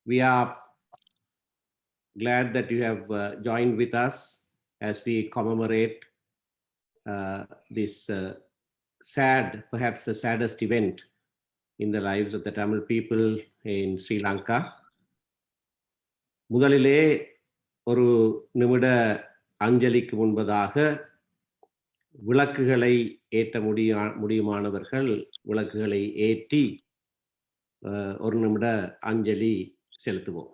We are glad that you have joined with us as we commemorate this sad, perhaps the saddest event in the lives of the Tamil people in Sri Lanka. முதலிலே ஒரு நிமிட அஞ்சலிக்கு முன்பதாக விளக்குகளை ஏற்ற முடியுமானவர்கள் விளக்குகளை ஏற்றி ஒரு நிமிட அஞ்சலி செலுத்துவோம்.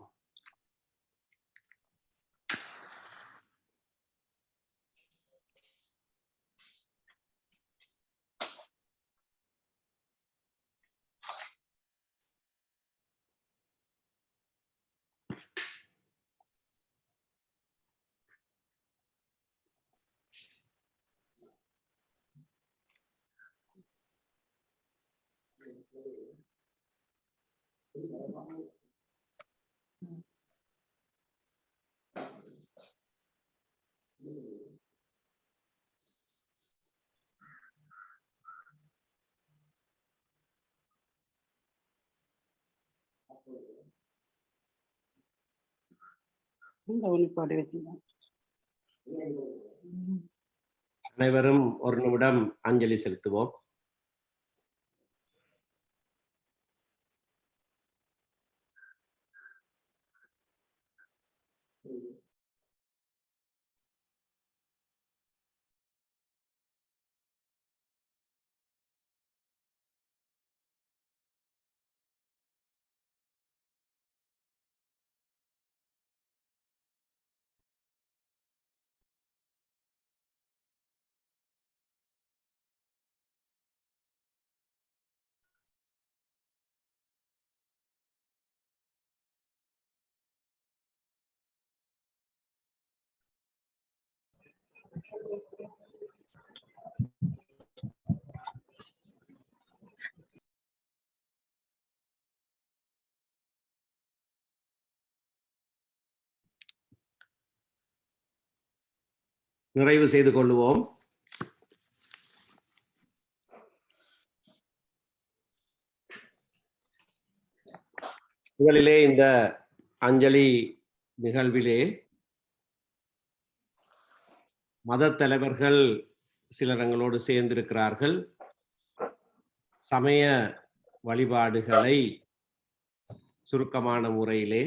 அனைவரும் ஒரு நிமிடம் அஞ்சலி செலுத்துவோம். நிறைவு செய்து கொள்வோம். முதலிலே இந்த அஞ்சலி நிகழ்விலே மத தலைவர்கள் சிலர் எங்களோடு சேர்ந்திருக்கிறார்கள். சமய வழிபாடுகளை சுருக்கமான முறையிலே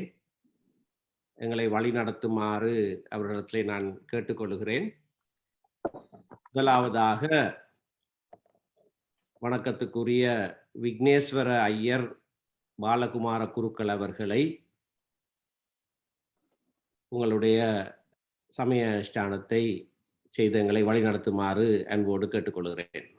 எங்களை வழிநடத்துமாறு அவர்களிடத்திலே நான் கேட்டுக்கொள்கிறேன். முதலாவதாக வணக்கத்துக்குரிய விக்னேஸ்வர ஐயர் பாலகுமார குருக்கள் அவர்களை உங்களுடைய சமய அனுஷ்டானத்தை செய்து எங்களை வழிநடத்துமாறு அன்போடு கேட்டுக்கொள்கிறேன்.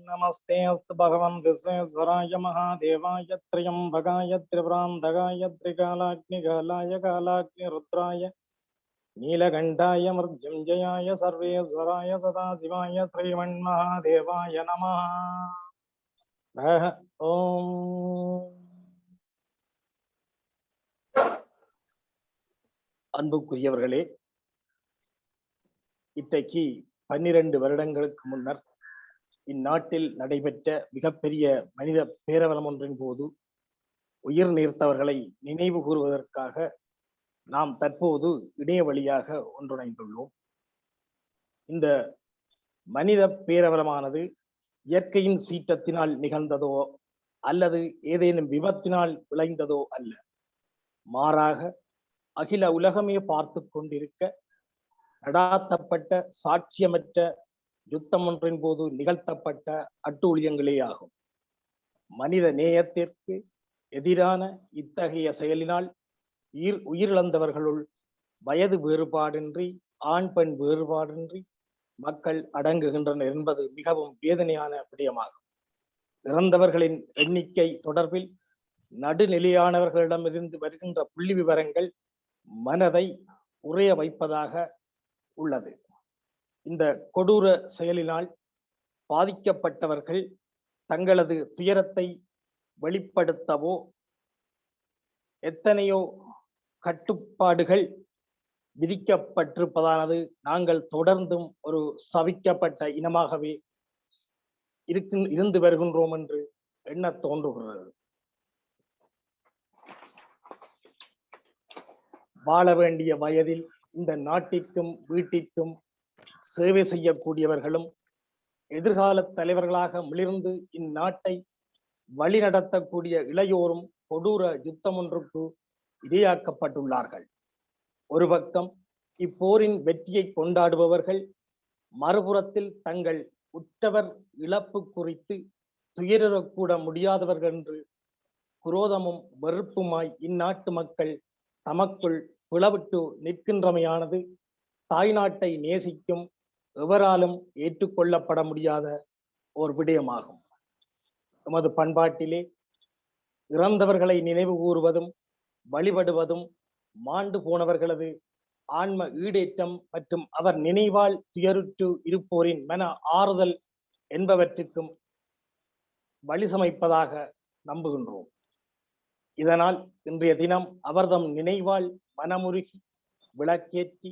நமஸ்தே அஸ்து பகவன் விஸ்வேஸ்வராய மகாதேவாய த்ரியம்பகாய திரிபுராந்தகாய திரிகாலாக்னிகாலாய காலாக்னி ருத்ராய நீலகண்டாய மிருத்யுஞ்சயாய சர்வேஸ்வராய சதாசிவாய ஸ்ரீமன்மகாதேவாய நமः. ஓம். அன்புக்குரியவர்களே, இன்றைக்கு 12 வருடங்களுக்கு முன்னர் இந்நாட்டில் நடைபெற்ற மிகப்பெரிய மனித பேரவலம் ஒன்றின் போது உயிர் நீர்த்தவர்களை நினைவு கூறுவதற்காக நாம் தற்போது இணைய வழியாக ஒன்றிணைந்துள்ளோம். இந்த மனித பேரவலமானது இயற்கையின் சீற்றத்தினால் நிகழ்ந்ததோ அல்லது ஏதேனும் விபத்தினால் விளைந்ததோ அல்ல. மாறாக அகில உலகமே பார்த்து கொண்டிருக்க நடாத்தப்பட்ட சாட்சியமற்ற யுத்தம் ஒன்றின் போது நிகழ்த்தப்பட்ட அட்டூழியங்களே ஆகும். மனித நேயத்திற்கு எதிரான இத்தகைய செயலினால் உயிரிழந்தவர்களுள் வயது வேறுபாடின்றி ஆண் பெண் வேறுபாடின்றி மக்கள் அடங்குகின்றனர் என்பது மிகவும் வேதனையான விடயமாகும். இறந்தவர்களின் எண்ணிக்கை தொடர்பில் நடுநிலையானவர்களிடமிருந்து வருகின்ற புள்ளி விவரங்கள் மனதை உறைய வைப்பதாக உள்ளது. இந்த கொடூர செயலினால் பாதிக்கப்பட்டவர்கள் தங்களது துயரத்தை வெளிப்படுத்தவோ எத்தனையோ கட்டுப்பாடுகள் விதிக்கப்பட்டிருப்பதானது நாங்கள் தொடர்ந்தும் ஒரு சவிக்கப்பட்ட இனமாகவே இருந்து வருகின்றோம் என்று எண்ணத் தோன்றுகிறது. வாழ வேண்டிய வயதில் இந்த நாட்டிற்கும் வீட்டிற்கும் சேவை செய்யக்கூடியவர்களும் எதிர்கால தலைவர்களாக மிளிர்ந்து இந்நாட்டை வழிநடத்தக்கூடிய இளையோரும் கொடூர யுத்தம் ஒன்றுக்கு இரையாக்கப்பட்டுள்ளார்கள். ஒரு பக்கம் இப்போரின் வெற்றியை கொண்டாடுபவர்கள், மறுபுறத்தில் தங்கள் உற்றவர் இழப்பு குறித்து துயரக்கூட முடியாதவர்கள் என்று குரோதமும் வெறுப்புமாய் இந்நாட்டு மக்கள் தமக்குள் பிளவிட்டு நிற்கின்றமையானது தாய்நாட்டை நேசிக்கும் எவராலும் ஏற்றுக்கொள்ளப்பட முடியாத ஒரு விடயமாகும். எமது பண்பாட்டிலே இறந்தவர்களை நினைவு கூறுவதும் வழிபடுவதும் மாண்டு போனவர்களது ஆன்ம ஈடேற்றம் மற்றும் அவர் நினைவால் துயருற்று இருப்போரின் மன ஆறுதல் என்பவற்றுக்கும் வழி சமைப்பதாக நம்புகின்றோம். இதனால் இன்றைய தினம் அவர்தம் நினைவால் மனமுருகி விளக்கேற்றி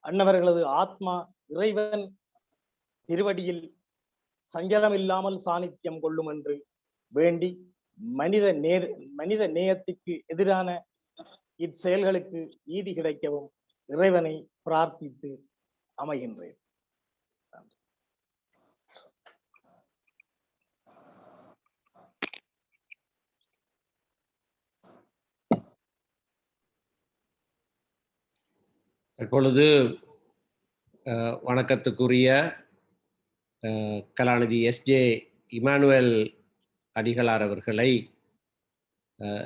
அன்னவர்களது ஆத்மா இறைவன் திருவடியில் சஞ்சலம் இல்லாமல் சாநித்தியம் கொள்ளும் என்று வேண்டி மனித நேயத்திற்கு எதிரான இச்செயல்களுக்கு நீதி கிடைக்கவும் இறைவனை பிரார்த்தித்து அமைகின்றேன். இப்பொழுது வணக்கத்துக்குரிய கலாநிதி எஸ்ஜே இமானுவேல் அடிகளார் அவர்களை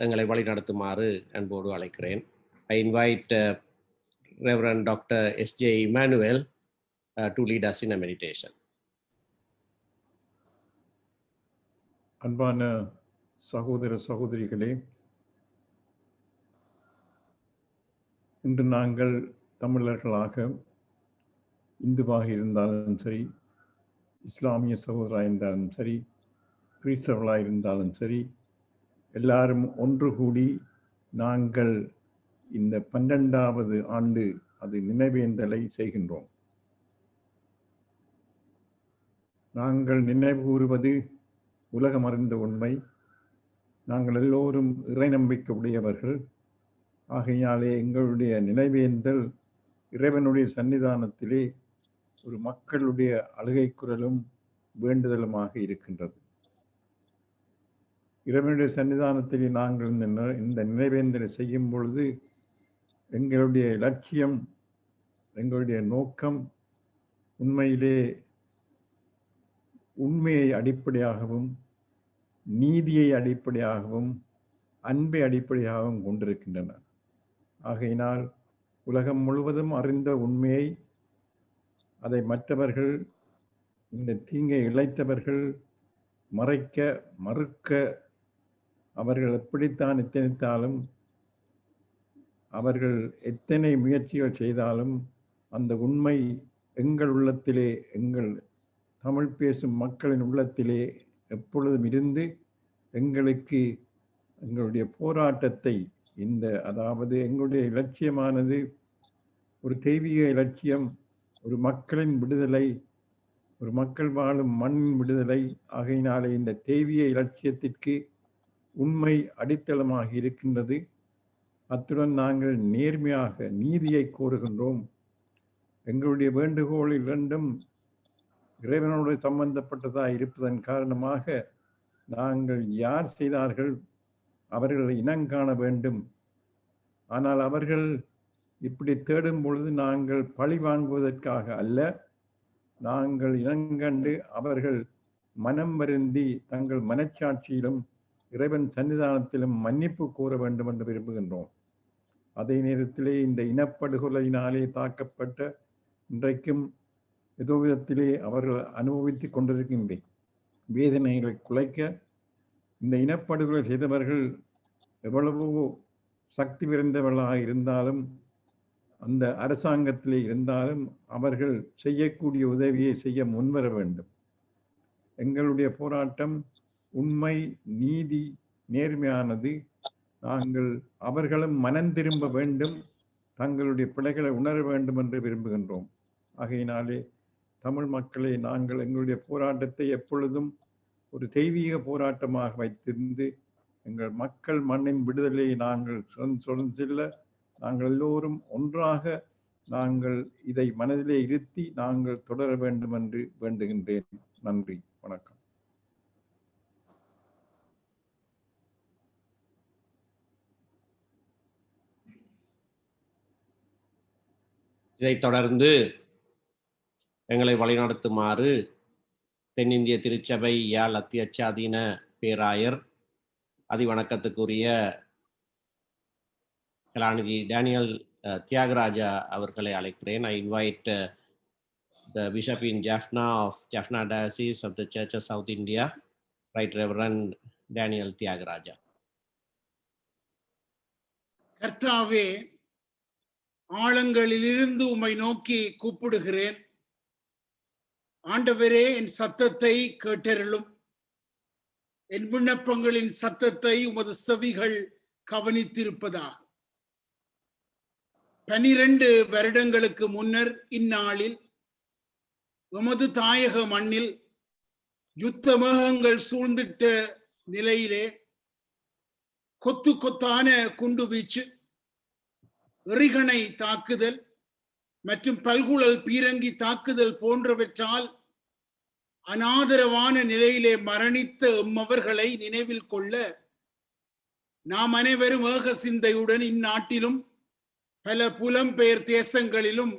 எங்களை வழிநடத்துமாறு அன்போடு அழைக்கிறேன். I invite Reverend Dr. S.J. Emmanuel to lead us in a meditation. அன்பான சகோதர சகோதரிகளே, இன்று நாங்கள் தமிழர்களாக இந்துவாக இருந்தாலும் சரி, இஸ்லாமிய சகோதரராக இருந்தாலும் சரி, கிறிஸ்தவர்களாக இருந்தாலும் சரி, எல்லாரும் ஒன்று கூடி நாங்கள் இந்த 12வது ஆண்டு அது நினைவேந்தலை செய்கின்றோம். நாங்கள் நினைவு கூறுவது உலகம் அறிந்த உண்மை. நாங்கள் எல்லோரும் இறை நம்பிக்கை உடையவர்கள். ஆகையினாலே எங்களுடைய நினைவேந்தல் இறைவனுடைய சன்னிதானத்திலே ஒரு மக்களுடைய அழுகை குரலும் வேண்டுதலுமாக இருக்கின்றது. இறைவனுடைய சன்னிதானத்திலே நாங்கள் இந்த நினைவேந்தலை செய்யும் பொழுது எங்களுடைய லட்சியம், எங்களுடைய நோக்கம் உண்மையிலே உண்மையை அடிப்படையாகவும் நீதியை அடிப்படையாகவும் அன்பை அடிப்படையாகவும் கொண்டிருக்கின்றன. ஆகையினால் உலகம் முழுவதும் அறிந்த உண்மையை அதை மற்றவர்கள், இந்த தீங்கை இழைத்தவர்கள் மறைக்க மறுக்க அவர்கள் எப்படித்தான் எத்தனைத்தாலும், அவர்கள் எத்தனை முயற்சிகள் செய்தாலும் அந்த உண்மை எங்கள் உள்ளத்திலே, எங்கள் தமிழ் பேசும் மக்களின் உள்ளத்திலே எப்பொழுதும் இருந்து எங்களுக்கு எங்களுடைய போராட்டத்தை அதாவது எங்களுடைய இலட்சியமானது ஒரு தெய்வீக இலட்சியம், ஒரு மக்களின் விடுதலை, ஒரு மக்கள் வாழும் மண்ணின் விடுதலை. ஆகையினாலே இந்த தெய்வீக இலட்சியத்திற்கு உண்மை அடித்தளமாக இருக்கின்றது. அத்துடன் நாங்கள் நேர்மையாக நீதியை கோருகின்றோம். எங்களுடைய வேண்டுகோள் இரண்டும் இறைவனோடு சம்பந்தப்பட்டதாக இருப்பதன் காரணமாக நாங்கள் யார் செய்தார்கள் அவர்களை இனங்காண வேண்டும். ஆனால் அவர்கள் இப்படி தேடும் பொழுது நாங்கள் பழி வாங்குவதற்காக அல்ல, நாங்கள் இனங்கண்டு அவர்கள் மனம் வருந்தி தங்கள் மனச்சாட்சியிலும் இறைவன் சன்னிதானத்திலும் மன்னிப்பு கோர வேண்டும் என்று விரும்புகின்றோம். அதே நேரத்திலே இந்த இனப்படுகொலையினாலே தாக்கப்பட்ட, இன்றைக்கும் ஏதோ விதத்திலே அவர்கள் அனுபவித்துக் கொண்டிருக்கின்ற வேதனைகளை குலைக்க, இந்த இனப்படுகொலை செய்தவர்கள் எவ்வளவோ சக்தி நிறைந்தவர்களாக இருந்தாலும், அந்த அரசாங்கத்திலே இருந்தாலும் அவர்கள் செய்யக்கூடிய உதவியை செய்ய முன்வர வேண்டும். எங்களுடைய போராட்டம் உண்மை, நீதி, நேர்மையானது. நாங்கள் அவர்களும் மனம் திரும்ப வேண்டும், தங்களுடைய பிழைகளை உணர வேண்டும் என்று விரும்புகின்றோம். ஆகையினாலே தமிழ் மக்களை நாங்கள் எங்களுடைய போராட்டத்தை எப்பொழுதும் ஒரு தெய்வீக போராட்டமாக வைத்திருந்து எங்கள் மக்கள் மண்ணின் விடுதலையை நாங்கள் செல்ல நாங்கள் எல்லோரும் ஒன்றாக நாங்கள் இதை மனதிலே இருத்தி நாங்கள் தொடர வேண்டும் என்று வேண்டுகின்றேன். நன்றி, வணக்கம். இதைத் தொடர்ந்து எங்களை வழிநடத்துமாறு தென்னிந்திய திருச்சபை யாழ் அத்தியட்சாதீன பேராயர் அதிவணக்கத்துக்குரிய கலாநிதி டேனியல் தியாகராஜா அவர்களை அழைக்கிறேன். I invite the Bishop in Jaffna of Jaffna Diocese of the Church of South India, Right Reverend Daniel Thiagaraja. கர்த்தாவே, ஆழங்களிலிருந்து உம்மை நோக்கி கூப்பிடுகிறேன். ஆண்டவரே, என் சத்தத்தை கேட்டருளும். என் விண்ணப்பங்களின் சத்தத்தை உமது செவிகள் கவனித்திருப்பதாக. 12 வருடங்களுக்கு முன்னர் இந்நாளில் எமது தாயக மண்ணில் யுத்த மேகங்கள் சூழ்ந்திட்ட நிலையிலே கொத்து கொத்தான குண்டு வீச்சு, எறிகணை தாக்குதல் மற்றும் பல்குழல் பீரங்கி தாக்குதல் போன்றவற்றால் அனாதரவான நிலையிலே மரணித்த எம்மவர்களை நினைவில் கொள்ள நாம் அனைவரும் ஏக சிந்தையுடன் இந்நாட்டிலும் பல புலம்பெயர் தேசங்களிலும்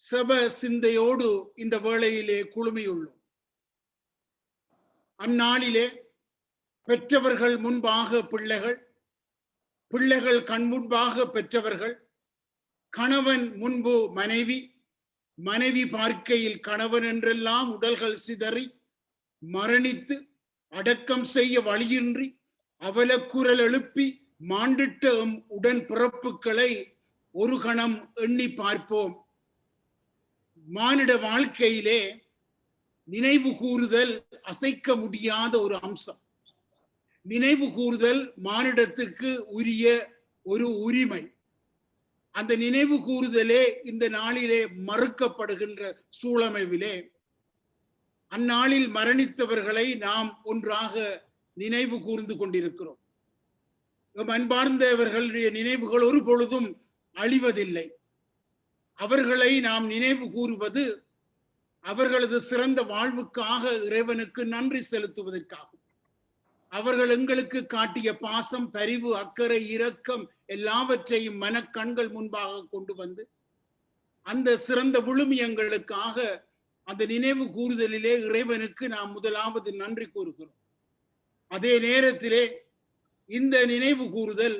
செப சிந்தையோடு இந்த வேளையிலே குழுமியுள்ளோம். அந்நாளிலே பெற்றவர்கள் முன்பாக பிள்ளைகள், பிள்ளைகள் கண் முன்பாக பெற்றவர்கள், கணவன் முன்பு மனைவி, மனைவி பார்க்கையில் கணவன் என்றெல்லாம் உடல்கள் சிதறி மரணித்து அடக்கம் செய்ய வழியின்றி அவலக்குரல் எழுப்பி மாண்டிட்ட உடன் பிறப்புகளை ஒரு கணம் எண்ணி பார்ப்போம். மானிட வாழ்க்கையிலே நினைவு கூறுதல் அசைக்க முடியாத ஒரு அம்சம். நினைவு கூறுதல் மானிடத்துக்கு உரிய ஒரு உரிமை. அந்த நினைவு கூறுதலே இந்த நாளிலே மறுக்கப்படுகின்ற சூழமைவிலே அந்நாளில் மரணித்தவர்களை நாம் ஒன்றாக நினைவு கூர்ந்து கொண்டிருக்கிறோம். அன்பார்ந்தவர்களுடைய நினைவுகள் ஒரு பொழுதும் அழிவதில்லை. அவர்களை நாம் நினைவு கூறுவது அவர்களது சிறந்த வாழ்வுக்காக இறைவனுக்கு நன்றி செலுத்துவதற்காகும். அவர்கள் எங்களுக்கு காட்டிய பாசம், பரிவு, அக்கறை, இரக்கம் எல்லாவற்றையும் மனக்கண்கள் முன்பாக கொண்டு வந்து அந்த சிறந்த விழுமியங்களுக்காக அந்த நினைவு கூறுதலிலே இறைவனுக்கு நாம் முதலாவது நன்றி கூறுகிறோம். அதே நேரத்திலே இந்த நினைவு கூறுதல்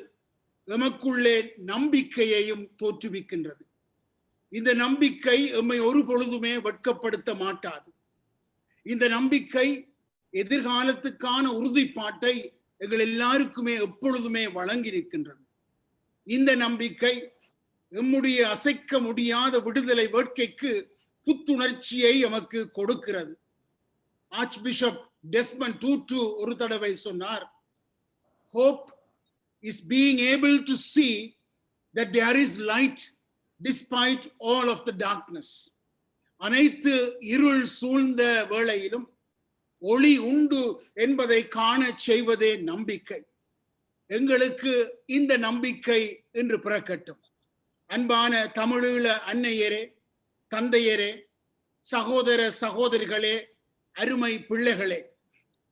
எமக்குள்ளே நம்பிக்கையையும் தோற்றுவிக்கின்றது. இந்த நம்பிக்கை எம்மை ஒரு பொழுதுமே வெட்கப்படுத்த மாட்டாது. இந்த நம்பிக்கை எதிர்காலத்துக்கான உறுதிப்பாட்டை எங்கள் எல்லாருக்குமே எப்பொழுதுமே வழங்கி இருக்கின்றது. இந்த நம்பிக்கை எம்முடைய அசைக்க முடியாத விடுதலை வேட்கைக்கு புத்துணர்ச்சியை எமக்கு கொடுக்கிறது. ஆர்ச் பிஷப் டெஸ்மண்ட் டூட்டு ஒரு தடவை சொன்னார், hope is being able to see that there is light despite all of the darkness. அனைத்து இருள் சூழ்ந்த வேளையிலும் ஒளி உண்டு என்பதை காண செய்வதே நம்பிக்கை. எங்களுக்கு இந்த நம்பிக்கை இன்று பிறக்கட்டும். அன்பான தமிழீழ அன்னையரே, தந்தையரே, சகோதர சகோதரிகளே, அருமை பிள்ளைகளே,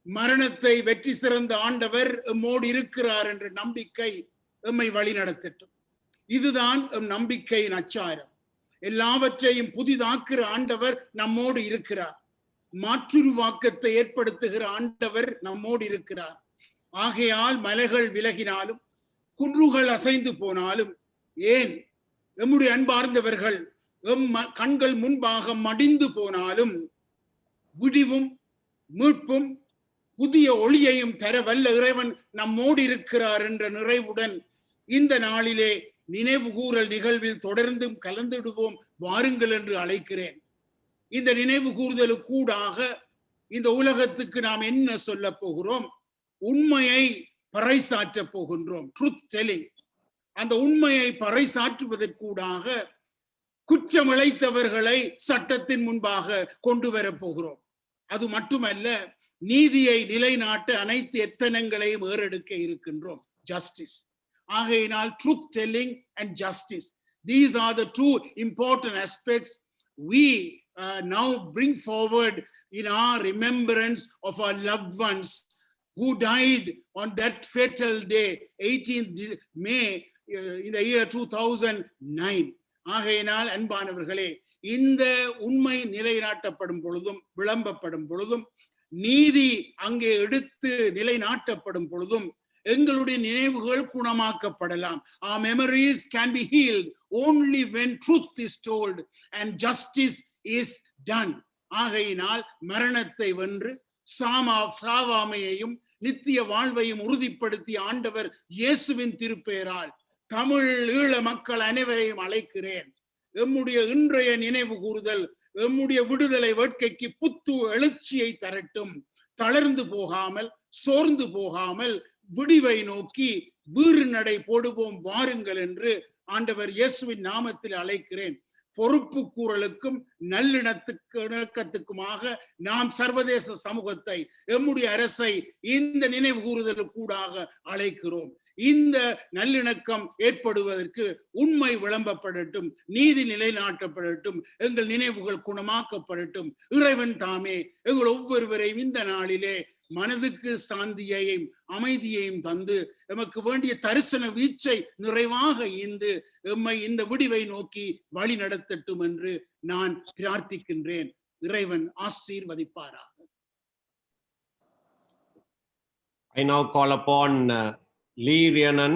மரணத்தை வெற்றி சிறந்த ஆண்டவர் எம்மோடு இருக்கிறார் என்ற நம்பிக்கை எம்மை வழிநடத்தட்டும். இதுதான் எம் நம்பிக்கையின் அச்சாரம். எல்லாவற்றையும் புதிதாக்குற ஆண்டவர் நம்மோடு இருக்கிறார். மாற்றுருவாக்கத்தை ஏற்படுத்துகிற ஆண்டவர் நம்மோடு இருக்கிறார். ஆகையால் மலைகள் விலகினாலும் குன்றுகள் அசைந்து போனாலும், ஏன் எம்முடைய அன்பார்ந்தவர்கள் எம் கண்கள் முன்பாக மடிந்து போனாலும், விடிவும் மீட்பும் புதிய ஒளியையும் தர வல்ல இறைவன் நம்மோடு இருக்கிறார் என்ற நிறைவுடன் இந்த நாளிலே நினைவு கூறல் நிகழ்வில் தொடர்ந்தும் கலந்துடுவோம் வாருங்கள் என்று அழைக்கிறேன். இந்த நினைவு கூறுதலுக்கூடாக இந்த உலகத்துக்கு நாம் என்ன சொல்ல போகிறோம்? உண்மையை பறைசாற்ற போகின்றோம். Truth telling. அந்த உண்மையை பறைசாற்றுவதற்கூடாக குற்றம் இழைத்தவர்களை சட்டத்தின் முன்பாக கொண்டு வர போகிறோம். அது மட்டுமல்ல, நீதியை நிலைநாட்ட அனைத்து எத்தனங்களையும் ஏறெடுக்க இருக்கின்றோம். ஜஸ்டிஸ். ஆகையினால் truth telling and justice, these are the two important aspects we now bring forward in our remembrance of our loved ones who died on that fatal day, 18th May in the year 2009. ஆகையினால் அன்பானவர்களே, இந்த உண்மை நிலைநாட்டப்படும் பொழுதும் விளம்பப்படும் பொழுதும் நீதி அங்கே எடுத்து நிலைநாட்டப்படும் பொழுதும் எங்களுடைய நினைவுகள் குணமாக்கப்படலாம். Our memories can be healed only when truth is told and justice is done. ஆகையினால் மரணத்தை வென்று சாவாமையையும் நித்திய வாழ்வையும் உறுதிப்படுத்திய ஆண்டவர் இயேசுவின் திருப்பெயரால் தமிழ் ஈழ மக்கள் அனைவரையும் அழைக்கிறேன். எம்முடைய இன்றைய நினைவு கூறுதல் எம்முடைய விடுதலை வேட்கைக்கு புத்து எழுச்சியை தரட்டும். தளர்ந்து போகாமல் சோர்ந்து போகாமல் விடிவை நோக்கி வீறு நடை போடுவோம் வாருங்கள் என்று ஆண்டவர் இயேசுவின் நாமத்தில் அழைக்கிறேன். பொறுப்பு கூறலுக்கும் நல்லிணக்கத்துக்குமாக நாம் சர்வதேச சமூகத்தை எம்முடைய அரசை இந்த நினைவு கூறுதலுக்கூடாக அழைக்கிறோம். இந்த நல்லிணக்கம் ஏற்படுவதற்கு உண்மை விளம்பப்படட்டும், நீதி நிலைநாட்டப்படட்டும், எங்கள் நினைவுகள் குணமாக்கப்படட்டும். இறைவன் தாமே எங்கள் ஒவ்வொருவரையும் இந்த நாளிலே மனதுக்கு சாந்தியையும் அமைதியையும் தந்து எமக்கு வேண்டிய தரிசன வீச்சை நிறைவாக ஈந்து எம்மை இந்த விடிவை நோக்கி வழி நடத்தட்டும் என்று நான் பிரார்த்திக்கின்றேன். இறைவன் ஆசீர்வதிப்பாராக. I now call upon Lee Rhiannon,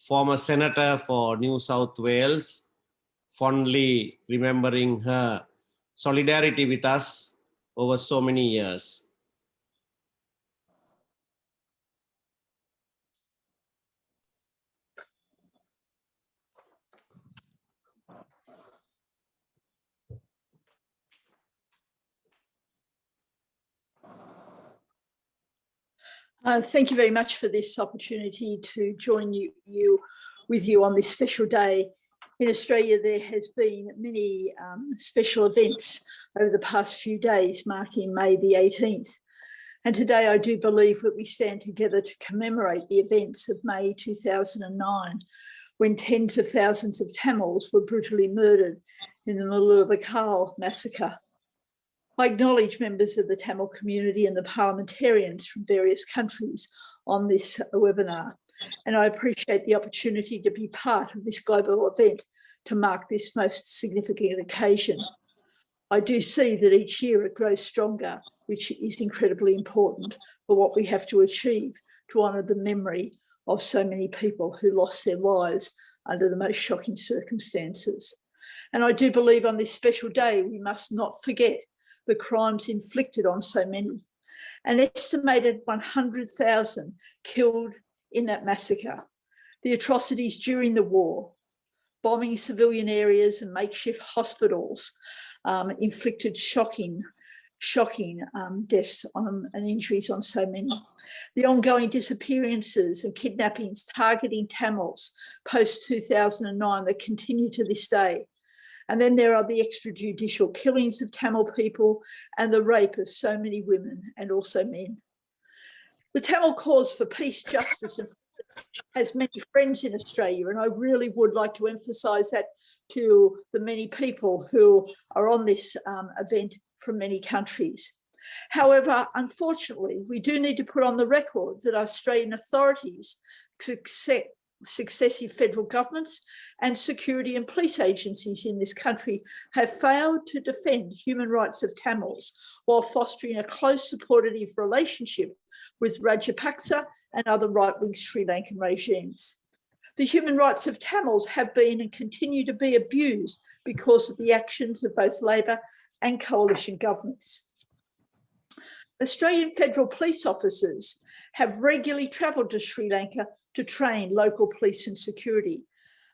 former senator for New South Wales, fondly remembering her solidarity with us over so many years. Thank you very much for this opportunity to join with you on this special day. In Australia, there has been many special events over the past few days, marking May the 18th. And today I do believe that we stand together to commemorate the events of May 2009, when tens of thousands of Tamils were brutally murdered in the Mooloolaba massacre. I acknowledge members of the Tamil community and the parliamentarians from various countries on this webinar, and I appreciate the opportunity to be part of this global event to mark this most significant occasion. I do see that each year it grows stronger, which is incredibly important for what we have to achieve to honour the memory of so many people who lost their lives under the most shocking circumstances. And I do believe on this special day we must not forget the crimes inflicted on so many. An estimated 100,000 killed in that massacre. The atrocities during the war, bombing civilian areas and makeshift hospitals, inflicted shocking deaths and injuries on so many. The ongoing disappearances and kidnappings targeting Tamils post-2009 that continue to this day. And then there are the extrajudicial killings of Tamil people and the rape of so many women and also men. The Tamil cause for peace, justice and has many friends in Australia, and I really would like to emphasise that to the many people who are on this event from many countries. However, unfortunately, we do need to put on the record that Australian authorities, successive federal governments and security and police agencies in this country have failed to defend human rights of Tamils while fostering a close supportive relationship with Rajapaksa and other right-wing Sri Lankan regimes. The human rights of Tamils have been and continue to be abused because of the actions of both Labor and coalition governments. Australian federal police officers have regularly travelled to Sri Lanka to train local police and security.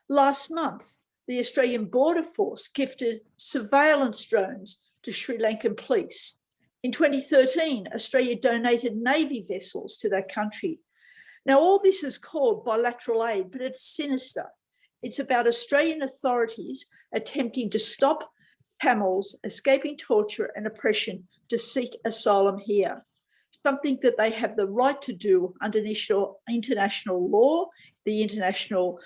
Last month, the Australian Border Force gifted surveillance drones to Sri Lankan police. In 2013, Australia donated Navy vessels to that country. Now, all this is called bilateral aid, but it's sinister. It's about Australian authorities attempting to stop Tamils escaping torture and oppression to seek asylum here, something that they have the right to do under international law, the international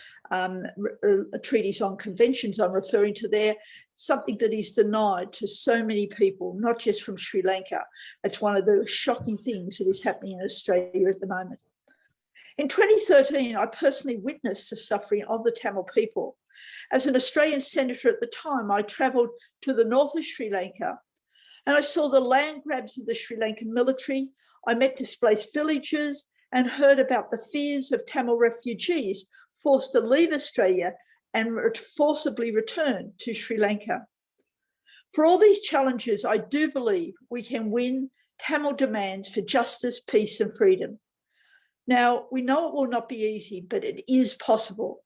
treaties on conventions I'm referring to there, something that is denied to so many people, not just from Sri Lanka. It's one of the shocking things that is happening in Australia at the moment. In 2013, I personally witnessed the suffering of the Tamil people. As an Australian senator at the time, I travelled to the north of Sri Lanka and I saw the land grabs of the Sri Lankan military. I met displaced villagers and heard about the fears of Tamil refugees forced to leave Australia and forcibly return to Sri Lanka. For all these challenges, I do believe we can win Tamil demands for justice, peace and freedom. Now, we know it will not be easy, but it is possible.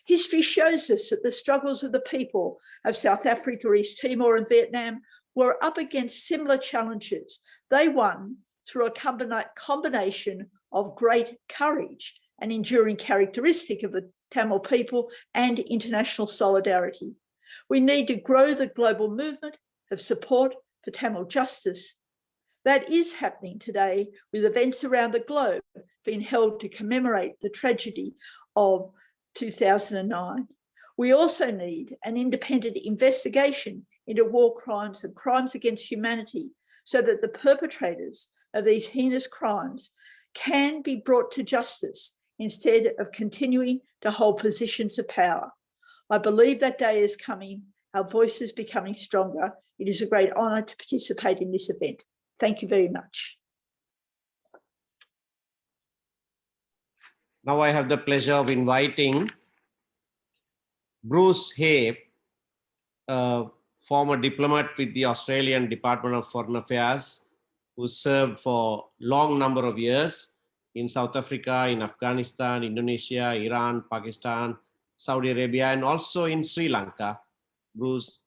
History shows us that the struggles of the people of South Africa, East Timor and Vietnam were up against similar challenges. They won through a combination of great courage, an enduring characteristic of the Tamil people, and international solidarity. We need to grow the global movement of support for Tamil justice. That is happening today with events around the globe being held to commemorate the tragedy of 2009. We also need an independent investigation into war crimes and crimes against humanity so that the perpetrators of these heinous crimes can be brought to justice instead of continuing to hold positions of power. I believe that day is coming, our voices becoming stronger. It is a great honour to participate in this event. Thank you very much. Now I have the pleasure of inviting Bruce Hay, a former diplomat with the Australian Department of Foreign Affairs, who served for a long number of years in South Africa, in Afghanistan, Indonesia, Iran, Pakistan, Saudi Arabia, and also in Sri Lanka. Bruce,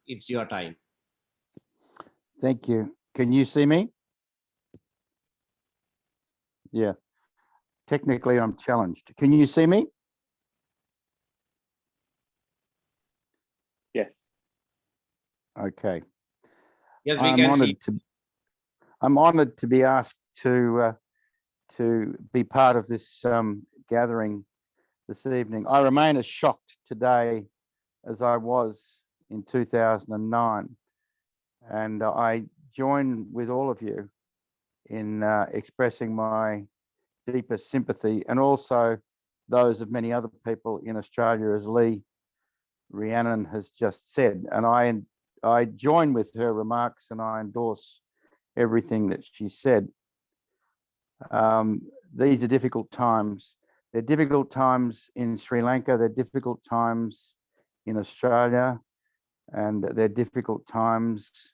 it's your time. Thank you. Can you see me? Yeah. Technically, I'm challenged. Can you see me? Yes. Okay. Yes, we can see. I'm honoured to be asked to be part of this gathering this evening. I remain as shocked today as I was in 2009, and I join with all of you in expressing my deepest sympathy, and also those of many other people in Australia, as Lee Rhiannon has just said. And I join with her remarks and I endorse everything that she said. These are difficult times. They're difficult times in Sri Lanka, they're difficult times in Australia, and they're difficult times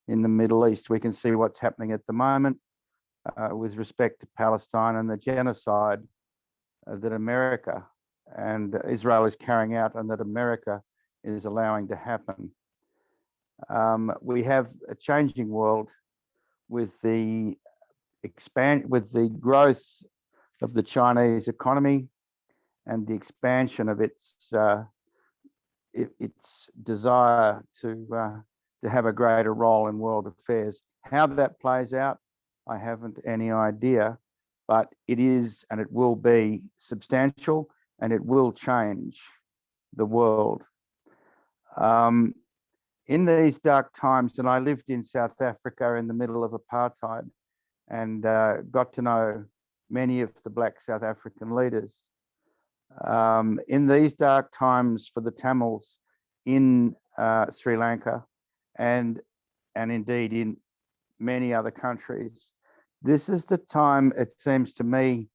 in the Middle East. We can see what's happening at the moment with respect to Palestine and the genocide that America and Israel is carrying out and that America is allowing to happen. We have a changing world with the growth of the Chinese economy and the expansion of its desire to have a greater role in world affairs. How that plays out, I haven't any idea, but it is and it will be substantial and it will change the world. In these dark times, and I lived in South Africa in the middle of apartheid and got to know many of the Black South African leaders. In these dark times for the Tamils in Sri Lanka and indeed in many other countries, this is the time, it seems to me,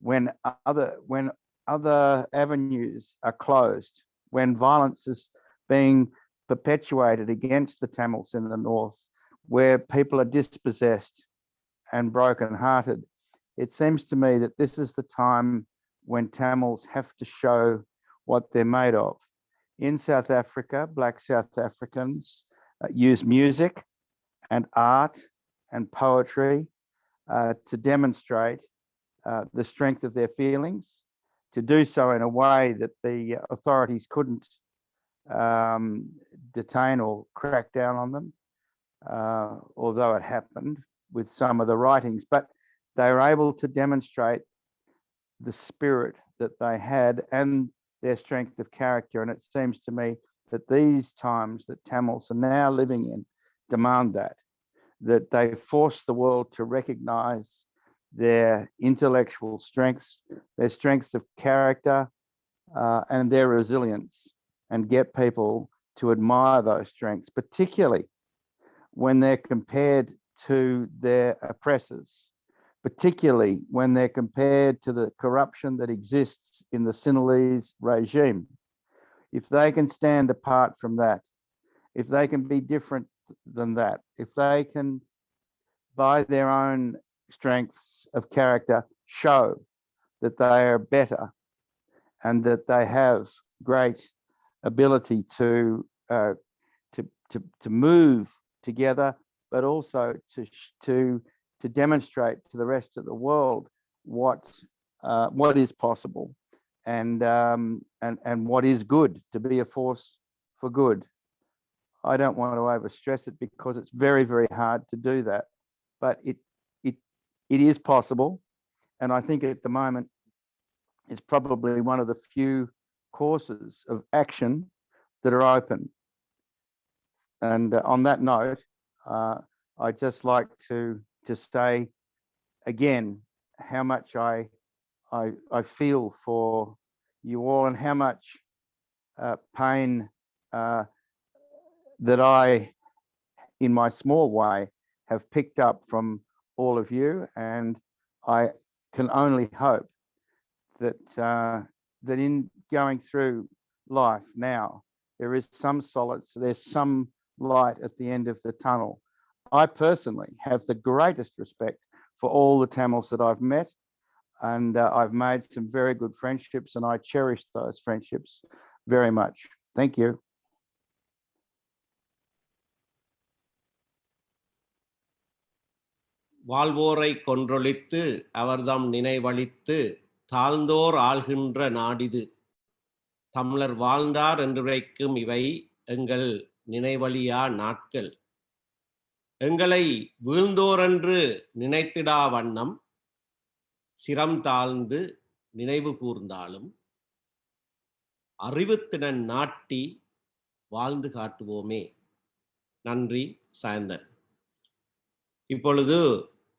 when other avenues are closed, when violence is being perpetuated against the Tamils in the north, where people are dispossessed and broken-hearted. It seems to me that this is the time when Tamils have to show what they're made of. In South Africa, Black South Africans use music and art and poetry to demonstrate the strength of their feelings, to do so in a way that the authorities couldn't detain or crack down on them, although it happened with some of the writings, but they were able to demonstrate the spirit that they had and their strength of character. And it seems to me that these times that Tamils are now living in demand that they force the world to recognize their intellectual strengths, their strengths of character, and their resilience, and get people to admire those strengths, particularly when they're compared to their oppressors, particularly when they're compared to the corruption that exists in the Sinhalese regime. If they can stand apart from that, if they can be different than that, if they can, by their own strengths of character, show that they are better and that they have great ability to move together, but also to demonstrate to the rest of the world what is possible and what is good, to be a force for good. I don't want to overstress it because it's very, very hard to do that, but it is possible. And I think at the moment it's probably one of the few courses of action that are open. And on that note, I'd just like to say again how much I feel for you all and how much pain that I, in my small way, have picked up from all of you. And I can only hope that that in going through life now, there is some solace, there's some light at the end of the tunnel. I personally have the greatest respect for all the Tamils that I've met, and I've made some very good friendships, and I cherish those friendships very much. Thank you. வாழ்வோரை கொன்றொழித்து அவர்தம் நினைவழித்து தாழ்ந்தோர் ஆள்கின்ற நாடிது தமிழர் வாழ்ந்தார் என்றுரைக்கும் இவை எங்கள் நினைவழியா நாட்கள் எங்களை வீழ்ந்தோரென்று நினைத்திடா வண்ணம் சிரம் தாழ்ந்து நினைவு கூர்ந்தாலும் அறிவுத்திறன் நாட்டி வாழ்ந்து காட்டுவோமே. நன்றி. சாயந்தன். இப்பொழுது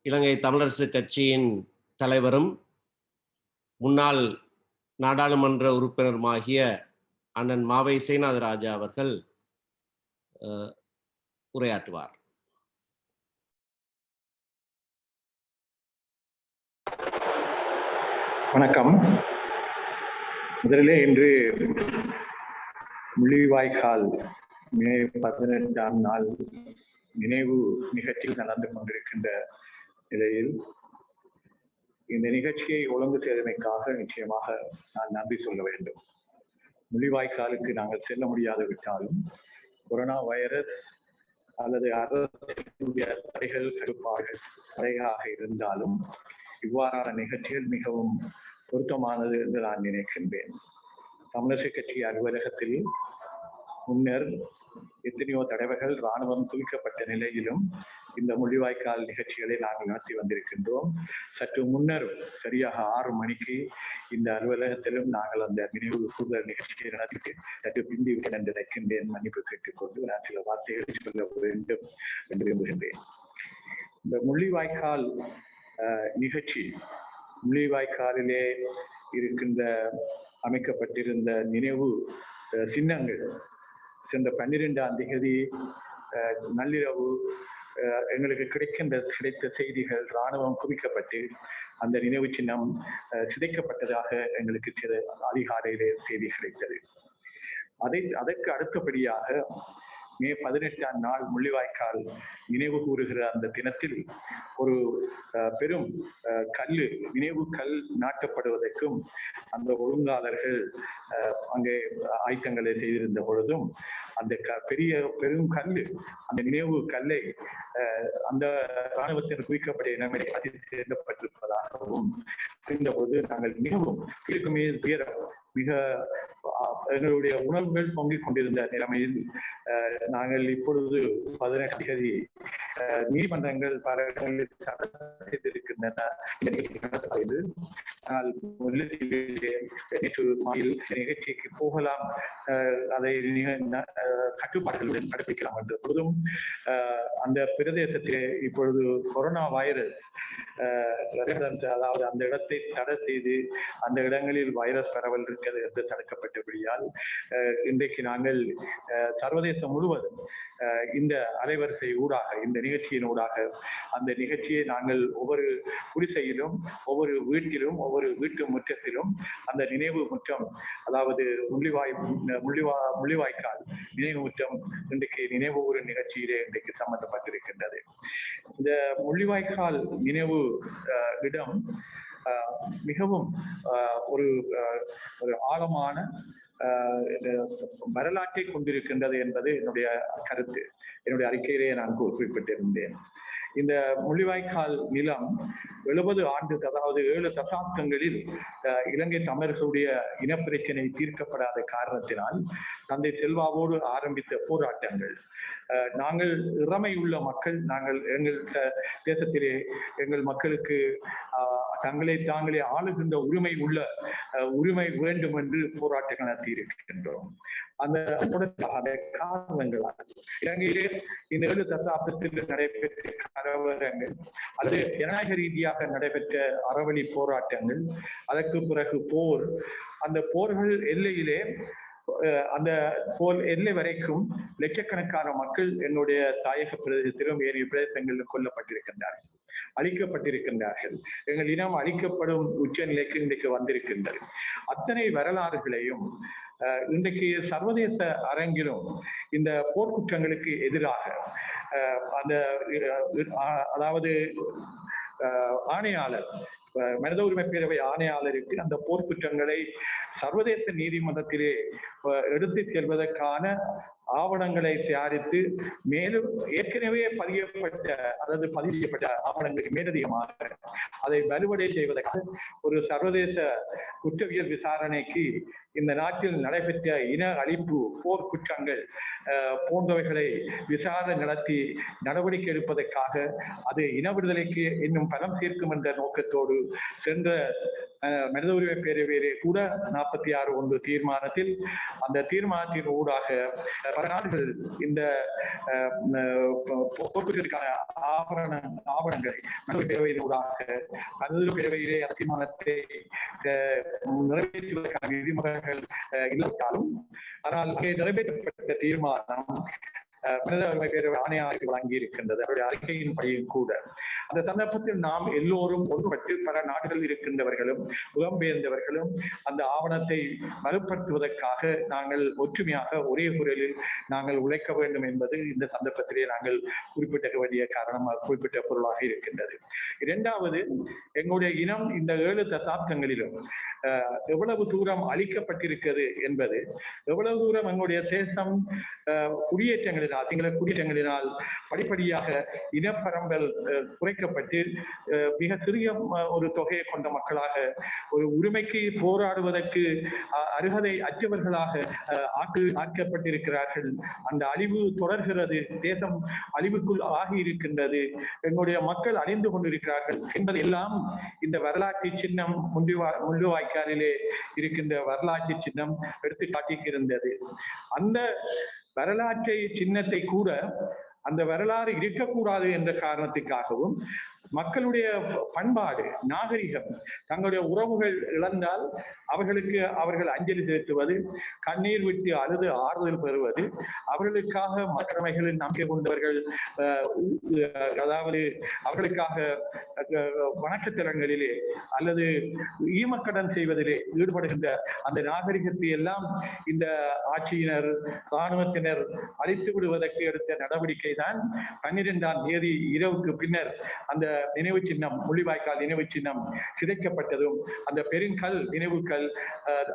இலங்கை தமிழரசு கட்சியின் தலைவரும் முன்னாள் நாடாளுமன்ற உறுப்பினருமாகிய அண்ணன் மாவை சேனாதராஜா அவர்கள் உரையாற்றுவார். வணக்கம். முதலிலே இன்று முள்ளிவாய்க்கால் மே 18ஆம் நாள் நினைவு நிகழ்ச்சி நடந்து கொண்டிருக்கின்ற நிலையில் இந்த நிகழ்ச்சியை ஒழுங்கு செய்தமைக்காக நிச்சயமாக நான் நன்றி சொல்ல வேண்டும். முள்ளிவாய்க்காலுக்கு நாங்கள் செல்ல முடியாது விட்டாலும் கொரோனா வைரஸ் அல்லது அரசுடைய தடைகள் கட்டுப்பாடுகள் தடையாக இருந்தாலும் இவ்வாறான நிகழ்ச்சிகள் மிகவும் பொருத்தமானது என்று நான் நினைக்கின்றேன். தமிழரசு கட்சி அலுவலகத்தில் முன்னர் எத்தனையோ தடவைகள் இராணுவம் குவிக்கப்பட்ட நிலையிலும் இந்த முள்ளிவாய்க்கால் நிகழ்ச்சிகளை நாங்கள் நடத்தி வந்திருக்கின்றோம். சற்று முன்னர் சரியாக 6 மணிக்கு இந்த அலுவலகத்திலும் நாங்கள் அந்த நினைவு கூறுதல் நிகழ்ச்சியை நடத்தி சற்று பிந்திவிட்டேன் என்று நினைக்கின்றேன். மன்னிப்பு கேட்டுக்கொண்டு நான் சில வார்த்தைகளை சொல்ல வேண்டும் என்று விரும்புகின்றேன். இந்த முள்ளிவாய்க்கால் நிகழ்ச்சி, முள்ளிவாய்க்காலிலே இருக்கின்ற அமைக்கப்பட்டிருந்த நினைவு சின்னங்கள் சென்ற 12ஆம் தேதி நள்ளிரவு எங்களுக்கு கிடைத்த செய்திகள் இராணுவம் குவிக்கப்பட்டு அந்த நினைவு சின்னம் சிதைக்கப்பட்டதாக எங்களுக்கு சில அதிகாலையிலே செய்தி கிடைத்தது. அதற்கு அடுத்தபடியாக மே 18ஆம் நாள் முள்ளிவாய்க்கால் நினைவு கூறுகிற அந்த தினத்தில் ஒரு பெரும் நினைவு கல் நாட்டப்படுவதற்கும் அந்த ஒழுங்காளர்கள் அங்கே ஆயத்தங்களை செய்திருந்த பொழுதும் அந்த பெரும் கல்லு, அந்த நினைவு கல்லை அந்த இராணுவத்தினர் குவிக்கப்பட்ட இடங்களை அதில் சேர்க்கப்பட்டிருப்பதாகவும் இருந்தபோது நாங்கள் மிகவும் மிக எங்களுடைய உணர்வுகள் பொங்கிக் கொண்டிருந்த நிலைமையில் நாங்கள் இப்பொழுது 18 தேதி நீதிமன்றங்கள் பல இடங்களில் செய்திருக்கின்றன. ஆனால் நேற்று மாலையில் நிகழ்ச்சிக்கு போகலாம், அதை கட்டுப்பாடுகளுடன் நடப்பிக்கலாம் என்ற பொழுதும் அந்த பிரதேசத்திலே இப்பொழுது கொரோனா வைரஸ் அதாவது அந்த இடத்தை தடை செய்து அந்த இடங்களில் வைரஸ் பரவல் இருக்கிறது என்று தடுக்கப்பட்டபடியால் இன்றைக்கு நாங்கள் சர்வதேசம் முழுவதும் இந்த அலைவரிசை ஊடாக இந்த நிகழ்ச்சியின் ஊடாக அந்த நிகழ்ச்சியை நாங்கள் ஒவ்வொரு குடிசையிலும் ஒவ்வொரு வீட்டிலும் ஒவ்வொரு வீட்டு முற்றத்திலும் அந்த நினைவு முற்றம் அதாவது முள்ளிவாய்க்கால் நினைவு முற்றம் இன்றைக்கு நினைவு ஒரு நிகழ்ச்சியிலே இன்றைக்கு சம்பந்தப்பட்டிருக்கின்றது. இந்த முள்ளிவாய்க்கால் நினைவு இடம் மிகவும் ஒரு ஆழமான வரலாற்றை கொண்டிருக்கின்றது என்பது என்னுடைய கருத்து. என்னுடைய அறிக்கையிலே நான் குறிப்பிட்டிருந்தேன். இந்த முள்ளிவாய்க்கால் நிலம் 70 ஆண்டு அதாவது 7 தசாப்தங்களில் இலங்கை தமிழர்களுடைய இனப்பிரச்சனை தீர்க்கப்படாத காரணத்தினால் தந்தை செல்வாவோடு ஆரம்பித்த போராட்டங்கள், நாங்கள் இறமையுள்ள மக்கள், நாங்கள் எங்கள் தேசத்திலே எங்கள் மக்களுக்கு தாங்களே ஆளுகின்ற உரிமை வேண்டும் என்று போராட்டங்கள் நடத்தி இருக்கின்றோம். அந்த காரணங்களால் இலங்கையிலே இந்த 7 தசாப்தத்தில் நடைபெற்ற கலவரங்கள் அல்லது ஜனநாயக ரீதியாக நடைபெற்ற அறவழி போராட்டங்கள், அதற்கு பிறகு போர், அந்த போர்கள் எல்லையிலே அந்த போல் எல்லை வரைக்கும் லட்சக்கணக்கான மக்கள் என்னுடைய தாயக பிரதேசத்திலும் ஏனைய பிரதேசங்களிலும் கொல்லப்பட்டிருக்கின்றார்கள், அழிக்கப்பட்டிருக்கின்றார்கள். எங்கள் இனம் அழிக்கப்படும் உச்ச நிலைக்கு இன்றைக்கு வந்திருக்கின்றது. அத்தனை வரலாறுகளையும் இன்றைக்கு சர்வதேச அரங்கிலும் இந்த போர்க்குற்றங்களுக்கு எதிராக அந்த அதாவது ஆணையாளர் மனித உரிமை பேரவை ஆணையாளருக்கு அந்த போர்க்குற்றங்களை சர்வதேச நீதிமன்றத்திலே எடுத்து செல்வதற்கான ஆவணங்களை தயாரித்து மேலும் ஏற்கனவே பதியப்பட்ட ஆவணங்களுக்கு மேலதிகமாக அதை வலுவடை செய்வதற்காக ஒரு சர்வதேச குற்றவியல் விசாரணைக்கு இந்த நாட்டில் நடைபெற்ற இன அழிப்பு, போர் குற்றங்கள் போன்றவைகளை விசாரணை நடத்தி நடவடிக்கை எடுப்பதற்காக அது இன விடுதலைக்கு இன்னும் பலம் சேர்க்கும் என்ற நோக்கத்தோடு சென்ற மனித உரிமை பேரவையிலே கூட 46(1) தீர்மானத்தில் அந்த தீர்மானத்தின் ஊடாக பல நாடுகள் இந்த போர்க்குற்றத்திற்கான ஆவணங்களை மனித பேரவையின் ஊடாக மனித பேரவையிலே தீர்மானத்தை நிறைவேற்றுவதற்கான விதிமுறைகள் இல்லாட்டாலும் ஆனால் நிறைவேற்றப்பட்ட தீர்மானம் மனித உரிமை பேரவை ஆணையாளருக்கு வழங்கி இருக்கின்றது. அவருடைய அறிக்கையின் படியும் கூட அந்த சந்தர்ப்பத்தில் நாம் எல்லோரும் ஒன்றுபட்டு பல நாடுகளில் இருக்கின்றவர்களும் புலம்பெயர்ந்தவர்களும் அந்த ஆவணத்தை வலுப்படுத்துவதற்காக நாங்கள் ஒற்றுமையாக ஒரே குரலில் நாங்கள் உழைக்க வேண்டும் என்பது இந்த சந்தர்ப்பத்திலே நாங்கள் குறிப்பிட்ட வேண்டிய குறிப்பிட்ட பொருளாக இருக்கின்றது. இரண்டாவது, எங்களுடைய இனம் இந்த 7 தசாப்தங்களிலும் எவ்வளவு தூரம் அழிக்கப்பட்டிருக்கிறது என்பது, எவ்வளவு தூரம் எங்களுடைய தேசம் குடியேற்றங்களினால் சிங்கள குடியேற்றங்களினால் படிப்படியாக இனப்பரம்பல் குறைக்கப்பட்டு மிக சிறிய ஒரு தொகையை கொண்ட மக்களாக ஒரு உரிமைக்கு போராடுவதற்கு அருகதை அற்றவர்களாக ஆக்கப்பட்டிருக்கிறார்கள். அந்த அழிவு தொடர்கிறது, தேசம் அழிவுக்குள் ஆகி இருக்கின்றது, எங்களுடைய மக்கள் அழிந்து கொண்டிருக்கிறார்கள் என்பது எல்லாம் இந்த வரலாற்று சின்னம் முள்ளிவாய்க்காலிலே இருக்கின்ற வரலாற்று சின்னம் எடுத்து காட்டியிருந்தது. அந்த வரலாற்றை சின்னத்தை கூட அந்த வரலாறு இருக்கக்கூடாது என்ற காரணத்துக்காகவும் மக்களுடைய பண்பாடு, நாகரிகம், தங்களுடைய உறவுகள் இழந்தால் அவர்கள் அஞ்சலி செலுத்துவது, கண்ணீர் விட்டு அழுது ஆறுதல் பெறுவது, அவர்களுக்காக மக்களவைகளில் நம்பிக்கை கொண்டவர்கள் அதாவது அவர்களுக்காக வணக்கத்தலங்களிலே அல்லது ஈமக்கடன் செய்வதிலே ஈடுபடுகின்ற அந்த நாகரிகத்தை எல்லாம் இந்த ஆட்சியினர், இராணுவத்தினர் அழித்து விடுவதற்கு எடுத்த நடவடிக்கை தான் 12ஆம் தேதி இரவுக்கு பின்னர் அந்த நினைவு சின்னம், முள்ளிவாய்க்கால் நினைவு சின்னம் சிதைக்கப்பட்டதும் அந்த பெருங்கல் நினைவுகள்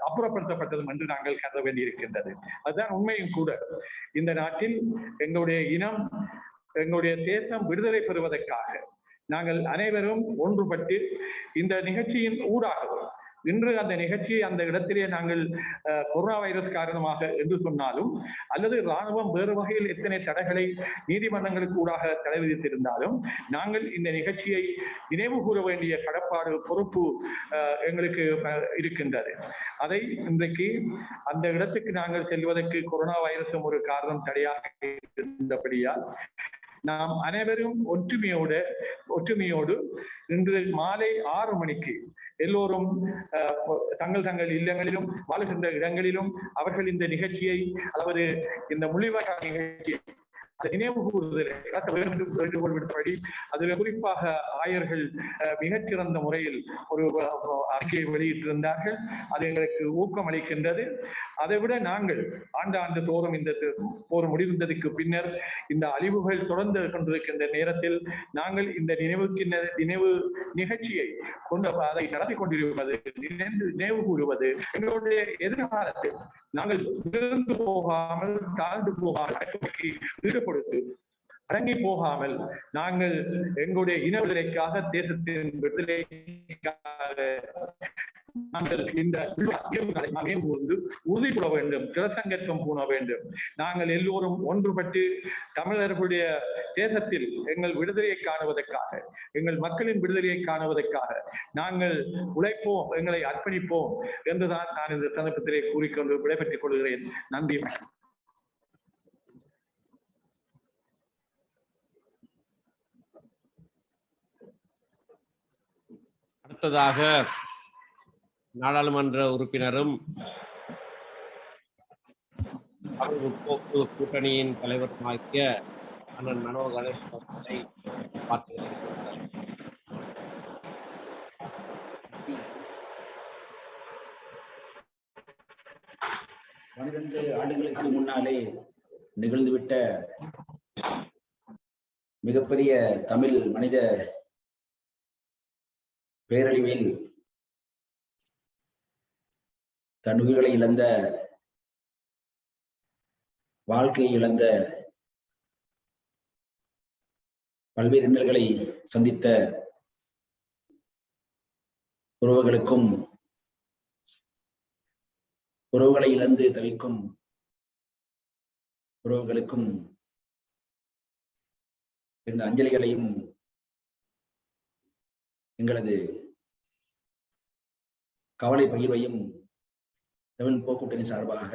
அப்புறப்படுத்தப்பட்டதும் என்று நாங்கள் கருத வேண்டியிருக்கின்றது. அதுதான் உண்மையும் கூட. இந்த நாட்டில் எங்களுடைய இனம், எங்களுடைய தேசம் விடுதலை பெறுவதற்காக நாங்கள் அனைவரும் ஒன்றுபட்டு இந்த நிகழ்ச்சியின் ஊடாகவும் இன்று அந்த நிகழ்ச்சியை அந்த இடத்திலே நாங்கள் கொரோனா வைரஸ் காரணமாக என்று சொன்னாலும், அல்லது இராணுவம் வேறு வகையில் எத்தனை தடைகளை நீதிமன்றங்களுக்கு ஊடாக தடை விதித்திருந்தாலும், நாங்கள் இந்த நிகழ்ச்சியை நினைவு கூற வேண்டிய கடப்பாடு பொறுப்பு எங்களுக்கு இருக்கின்றது. அதை இன்றைக்கு அந்த இடத்துக்கு நாங்கள் செல்வதற்கு கொரோனா வைரஸும் ஒரு காரணம் தடையாக இருந்தபடியால் நாம் அனைவரும் ஒற்றுமையோடு இன்று மாலை 6 மணிக்கு எல்லோரும் தங்கள் இல்லங்களிலும் வாழுகின்ற இடங்களிலும் அவர்கள் இந்த நிகழ்ச்சியை, அதாவது இந்த முள்ளிவாய்க்கால் நிகழ்ச்சியை நினைவு கூறுதலை வேண்டுகோள் விடுத்தபடி அதில் குறிப்பாக ஆயர்கள் மிகச்சிறந்த முறையில் ஒரு அறிக்கையை வெளியிட்டிருந்தார்கள். அது எங்களுக்கு ஊக்கம் அளிக்கின்றது. அதைவிட நாங்கள் ஆண்டு தோறும் இந்த போர் முடிந்ததற்கு பின்னர் இந்த அழிவுகள் தொடர்ந்து கொண்டிருக்கின்ற நேரத்தில் நாங்கள் இந்த நினைவு நிகழ்ச்சியை அதை நடத்தி கொண்டிருப்பது, நினைவு கூறுவது எங்களுடைய எதிர்காலத்தில் நாங்கள் விழுந்து போகாமல், தாழ்ந்து போகாமல், ஈடுபடுத்து அடங்கி போகாமல் நாங்கள் எங்களுடைய இன விடுதலைக்காக, தேசத்தின் விடுதலைக்காக நாங்கள் இந்த உறுதி கூற வேண்டும், பிரசங்கத்துவம் பூண வேண்டும். நாங்கள் எல்லோரும் ஒன்றுபட்டு தமிழர்களுடைய தேசத்தில் எங்கள் விடுதலையை காணுவதற்காக, எங்கள் மக்களின் விடுதலையை காணுவதற்காக நாங்கள் உழைப்போம், எங்களை அர்ப்பணிப்போம் என்றுதான் நான் இந்த சந்தர்ப்பத்திலே கூறிக்கொண்டு விடைபெற்றுக் கொள்கிறேன். நன்றி. அடுத்ததாக நாடாளுமன்ற உறுப்பினரும் தமிழ் முற்போக்கு கூட்டணியின் தலைவருமாகிய அண்ணன் மனோ கணேஷ் அவர்களை பார்க்கிறேன். 12 ஆண்டுகளுக்கு முன்னாலே நிகழ்ந்துவிட்ட மிகப்பெரிய தமிழ் மனித பேரழிவில் தன் உயிர்களை இழந்த, வாழ்க்கையை இழந்த, பல்வேறு இன்னல்களை சந்தித்த உறவுகளுக்கும், உறவுகளை இழந்து தவிக்கும் உறவுகளுக்கும் இந்த அஞ்சலிகளையும் எங்களது கவலை பகிர்வையும் தமிழ் போக்கூட்டணி சார்பாக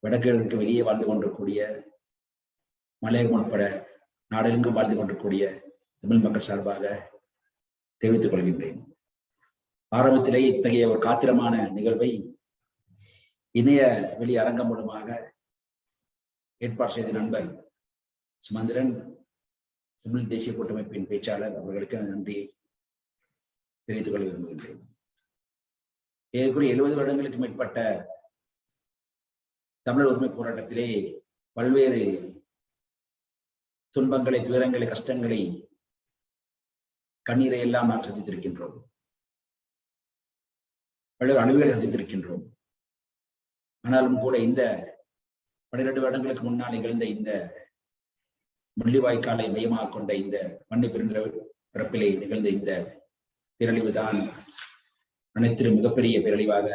வடகிழக்கு வெளியே வாழ்ந்து கொண்டிருக்கூடிய, மலையகம் உட்பட நாடெங்கும் வாழ்ந்து கொண்டிருக்கூடிய தமிழ் மக்கள் சார்பாக தெரிவித்துக் கொள்கின்றேன். ஆரம்பத்திலே இத்தகைய ஒரு காத்திரமான நிகழ்வை இணைய வெளி அரங்கம் மூலமாக ஏற்பாடு செய்த நண்பர் சுமந்திரன், தமிழ் தேசிய கூட்டமைப்பின் பேச்சாளர் அவர்களுக்கு நன்றியை தெரிவித்துக் கொள்ள விரும்புகின்றேன். ஏற்கனவே 70 வருடங்களுக்கு மேற்பட்ட தமிழர் உரிமை போராட்டத்திலே பல்வேறு துன்பங்களை, துயரங்களை, கஷ்டங்களை, கண்ணீரை எல்லாம் நாம் சந்தித்திருக்கின்றோம். பல்வேறு அணுகுகளை சந்தித்திருக்கின்றோம். ஆனாலும் கூட இந்த 12 வருடங்களுக்கு முன்னால் நிகழ்ந்த இந்த முள்ளிவாய்க்காலை மையமாக கொண்ட இந்த மண்ணை பிறப்பிலே நிகழ்ந்த இந்த பேரழிவு தான் அனைத்திலும் மிகப்பெரிய பேரழிவாக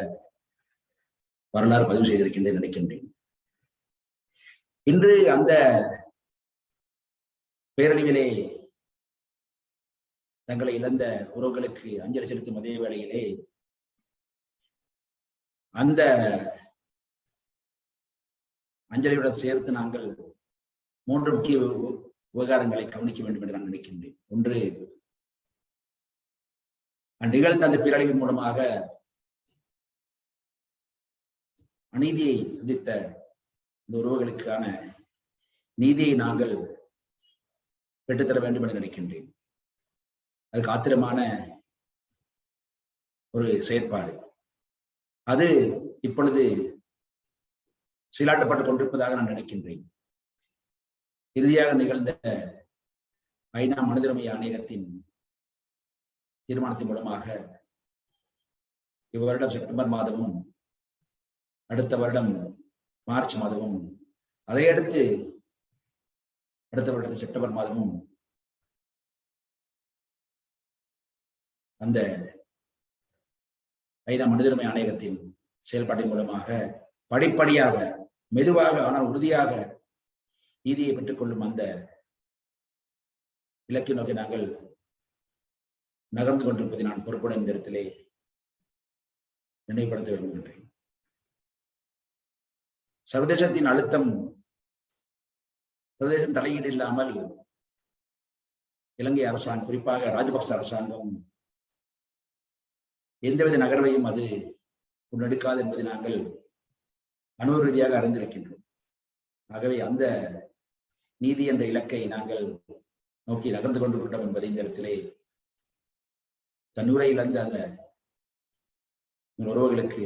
வரலாறு பதிவு செய்திருக்கின்றேன் நினைக்கின்றேன். இன்று அந்த பேரழிவிலே தங்களை இழந்த உறவுகளுக்கு அஞ்சலி செலுத்தும் அதே வேளையிலே அந்த அஞ்சலியுடன் சேர்த்து நாங்கள் 3 முக்கிய விவகாரங்களை கவனிக்க வேண்டும் என்று நான் நினைக்கின்றேன். ஒன்று, நிகழ்ந்த அந்த பேரழிவின் மூலமாக அநீதியை சந்தித்த இந்த உறவுகளுக்கான நீதியை நாங்கள் பெற்றுத்தர வேண்டும் என்று நினைக்கின்றேன். அதுக்கு ஆத்திரமான ஒரு செயற்பாடு. அது இப்பொழுது செயலாட்டப்பட்டுக் கொண்டிருப்பதாக நான் நினைக்கின்றேன். இறுதியாக நிகழ்ந்த ஐநா மனித ஆணையகத்தின் தீர்மானத்தின் மூலமாக இவ்வருடம் செப்டம்பர் மாதமும், அடுத்த வருடம் மார்ச் மாதமும், அதையடுத்து அடுத்த வருடத்து செப்டம்பர் மாதமும் அந்த ஐநா மனித ஆணையகத்தின் செயல்பாட்டின் மூலமாக படிப்படியாக, மெதுவாக ஆனால் உறுதியாக நீதியை பெற்றுக்கொள்ளும் அந்த இலக்கை நோக்கி நாங்கள் நகர்ந்து கொண்டிருப்பதை நான் பொறுப்புடன் இந்த இடத்திலே நினைவுபடுத்த விரும்புகின்றேன். சர்வதேசத்தின் அழுத்தம், சர்வதேச தலையீடு இல்லாமல் இலங்கை அரசாங்கம், குறிப்பாக ராஜபக்ச அரசாங்கம் எந்தவித நகர்வையும் அது முன்னெடுக்காது என்பதை நாங்கள் அனுபவ ரீதியாக அறிந்திருக்கின்றோம். ஆகவே அந்த நீதி என்ற இலக்கை நாங்கள் நோக்கி நகர்ந்து கொண்டிருக்கின்றோம் என்பதை இந்த இடத்திலே தன்னுரை இழந்த அந்த உறவுகளுக்கு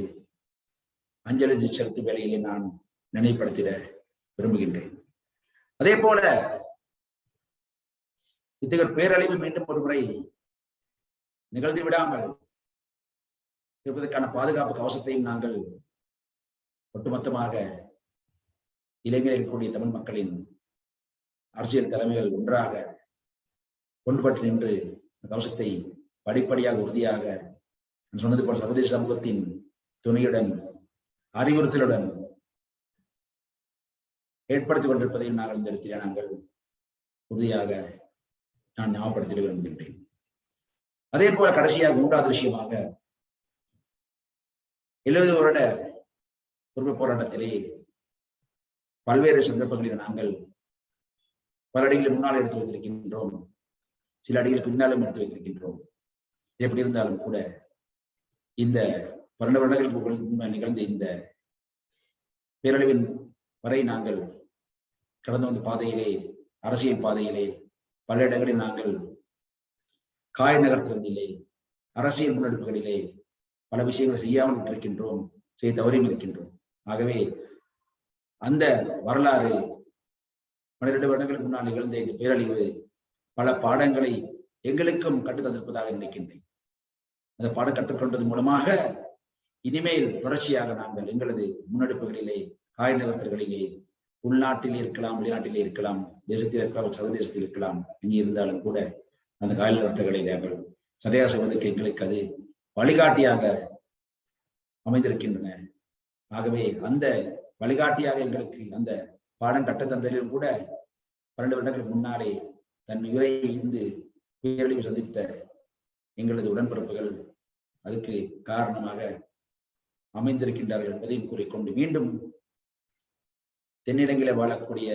அஞ்சலி செலுத்தும் வேளையிலே நான் நினைவுபடுத்திட விரும்புகின்றேன். அதே போல இத்தகைய பேரழிவு மீண்டும் ஒரு முறை நிகழ்ந்து விடாமல் இருப்பதற்கான பாதுகாப்பு கவசத்தையும் நாங்கள் ஒட்டுமொத்தமாக இலங்கையில் இருக்கக்கூடிய தமிழ் மக்களின் அரசியல் தலைமைகள் ஒன்றாக ஒன்றுபட்டு நின்று கவசத்தை படிப்படியாக உறுதியாக சொன்னது போல சர்வதேச சமூகத்தின் துணையுடன் அறிவுறுத்தலுடன் ஏற்படுத்திக் கொண்டிருப்பதையும் நாங்கள் இந்த இடத்திலே நாங்கள் உறுதியாக நான் ஞாபகப்படுத்திட விரும்புகின்றேன். அதே போல கடைசியாக 3வது விஷயமாக 70 வருட உரிமை போராட்டத்திலே பல்வேறு சந்தர்ப்பங்களில் நாங்கள் பல அடிகளை முன்னால் எடுத்து வைத்திருக்கின்றோம், சில அடிகளை பின்னாலும் எடுத்து வைத்திருக்கின்றோம். எப்படி இருந்தாலும் கூட இந்த 12 வருடங்களுக்கு நிகழ்ந்த இந்த பேரழிவின் வரை நாங்கள் கடந்து வந்த பாதையிலே, அரசியல் பாதையிலே பல இடங்களில் நாங்கள் காய் நகர்த்துவதிலே, அரசியல் முன்னெடுப்புகளிலே பல விஷயங்களை செய்யாமல் இருக்கின்றோம், செய்ய தவறியும் இருக்கின்றோம். ஆகவே அந்த வரலாறு 12 வருடங்களுக்கு முன்னால் நிகழ்ந்த இந்த பேரழிவு பல பாடங்களை எங்களுக்கும் கற்றுத்தந்திருப்பதாக நினைக்கின்றேன். அந்த பாடம் கற்றுக்கொண்டது மூலமாக இனிமேல் தொடர்ச்சியாக நாங்கள் எங்களது முன்னெடுப்புகளிலே, காய் நகர்த்தல்களிலே, உள்நாட்டிலே இருக்கலாம், வெளிநாட்டிலே இருக்கலாம், தேசத்தில் இருக்கலாம், சர்வதேசத்தில் இருக்கலாம், இங்கே இருந்தாலும் கூட அந்த காய் நகர்த்தல்களை நாங்கள் சரியாக செய்வதற்கு எங்களுக்கு அது வழிகாட்டியாக அமைந்திருக்கின்றன. ஆகவே அந்த வழிகாட்டியாக எங்களுக்கு அந்த பாடம் கற்றுத்தந்ததிலும் கூட 12 வருடங்களுக்கு முன்னாலே தன் உயிரை இருந்து பேரழிவு சந்தித்த எங்களது உடன்பிறப்புகள் அதுக்கு காரணமாக அமைந்திருக்கின்றார்கள் என்பதையும் கூறிக்கொண்டு மீண்டும் தென்னிலங்கையில வாழக்கூடிய,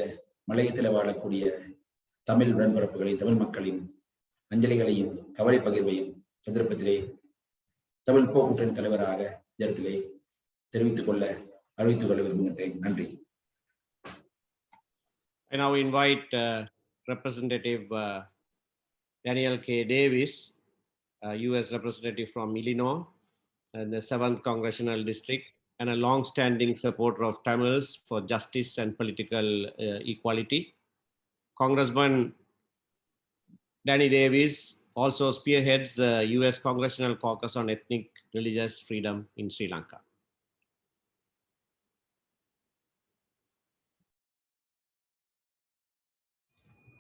மலையத்தில் வாழக்கூடிய தமிழ் உடன்பிறப்புகளை, தமிழ் மக்களின் அஞ்சலிகளையும் கவலை பகிர்வையும் சந்தர்ப்பத்திலே தமிழ் போக்கூட்டணி தலைவராக இந்த இடத்திலே அறிவித்துக் கொள்ள விரும்புகின்றேன். நன்றி. I now invite Representative Daniel K. Davis, U.S. representative from Illinois and the 7th Congressional District, and a long-standing supporter of Tamils for justice and political equality. Congressman Danny Davis also spearheads the U.S. Congressional Caucus on Ethnic Religious Freedom in Sri Lanka.